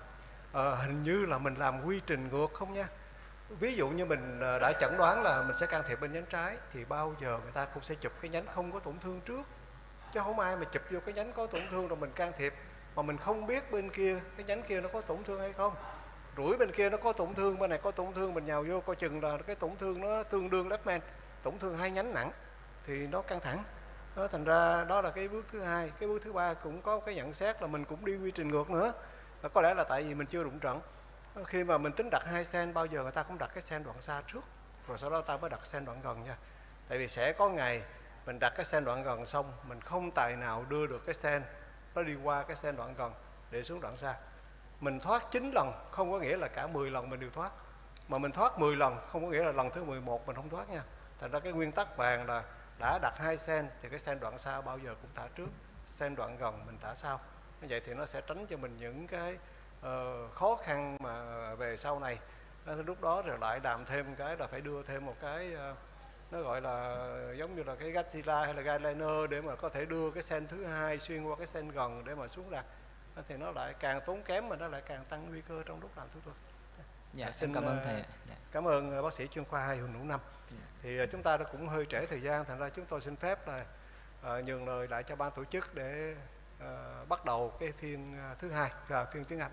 hình như là mình làm quy trình ngược không nha. Ví dụ như mình đã chẩn đoán là mình sẽ can thiệp bên nhánh trái thì bao giờ người ta cũng sẽ chụp cái nhánh không có tổn thương trước, chứ không ai mà chụp vô cái nhánh có tổn thương rồi mình can thiệp mà mình không biết bên kia cái nhánh kia nó có tổn thương hay không. Rủi bên kia nó có tổn thương, bên này có tổn thương, mình nhào vô coi chừng là cái tổn thương nó tương đương left main, tổn thương hai nhánh nặng thì nó căng thẳng. Đó, thành ra đó là cái bước thứ hai. Cái bước thứ ba cũng có cái nhận xét là mình cũng đi quy trình ngược nữa. Và có lẽ là tại vì mình chưa đụng trận. Khi mà mình tính đặt hai stent, bao giờ người ta cũng đặt cái stent đoạn xa trước, rồi sau đó ta mới đặt stent đoạn gần nha. Tại vì sẽ có ngày mình đặt cái stent đoạn gần xong mình không tài nào đưa được cái stent nó đi qua cái stent đoạn gần để xuống đoạn xa. Mình thoát 9 lần không có nghĩa là cả 10 lần mình đều thoát, mà mình thoát 10 lần không có nghĩa là lần thứ 11 mình không thoát nha. Thành ra cái nguyên tắc vàng là đã đặt hai stent thì cái stent đoạn xa bao giờ cũng thả trước, stent đoạn gần mình thả sau. Như vậy thì nó sẽ tránh cho mình những cái khó khăn mà về sau này. Lúc đó rồi lại làm thêm cái là phải đưa thêm một cái nó gọi là giống như là cái Godzilla hay là guideliner để mà có thể đưa cái stent thứ hai xuyên qua cái stent gần để mà xuống đặt. Thì nó lại càng tốn kém mà nó lại càng tăng nguy cơ trong lúc làm thủ thuật. Dạ, xin cảm ơn thầy. Dạ. Cảm ơn bác sĩ chuyên khoa 2 Huỳnh Hữu Năm. Thì chúng ta đã cũng hơi trễ thời gian, thành ra chúng tôi xin phép là nhường lời lại cho ban tổ chức để bắt đầu cái phiên thứ hai, phiên tiếng Anh.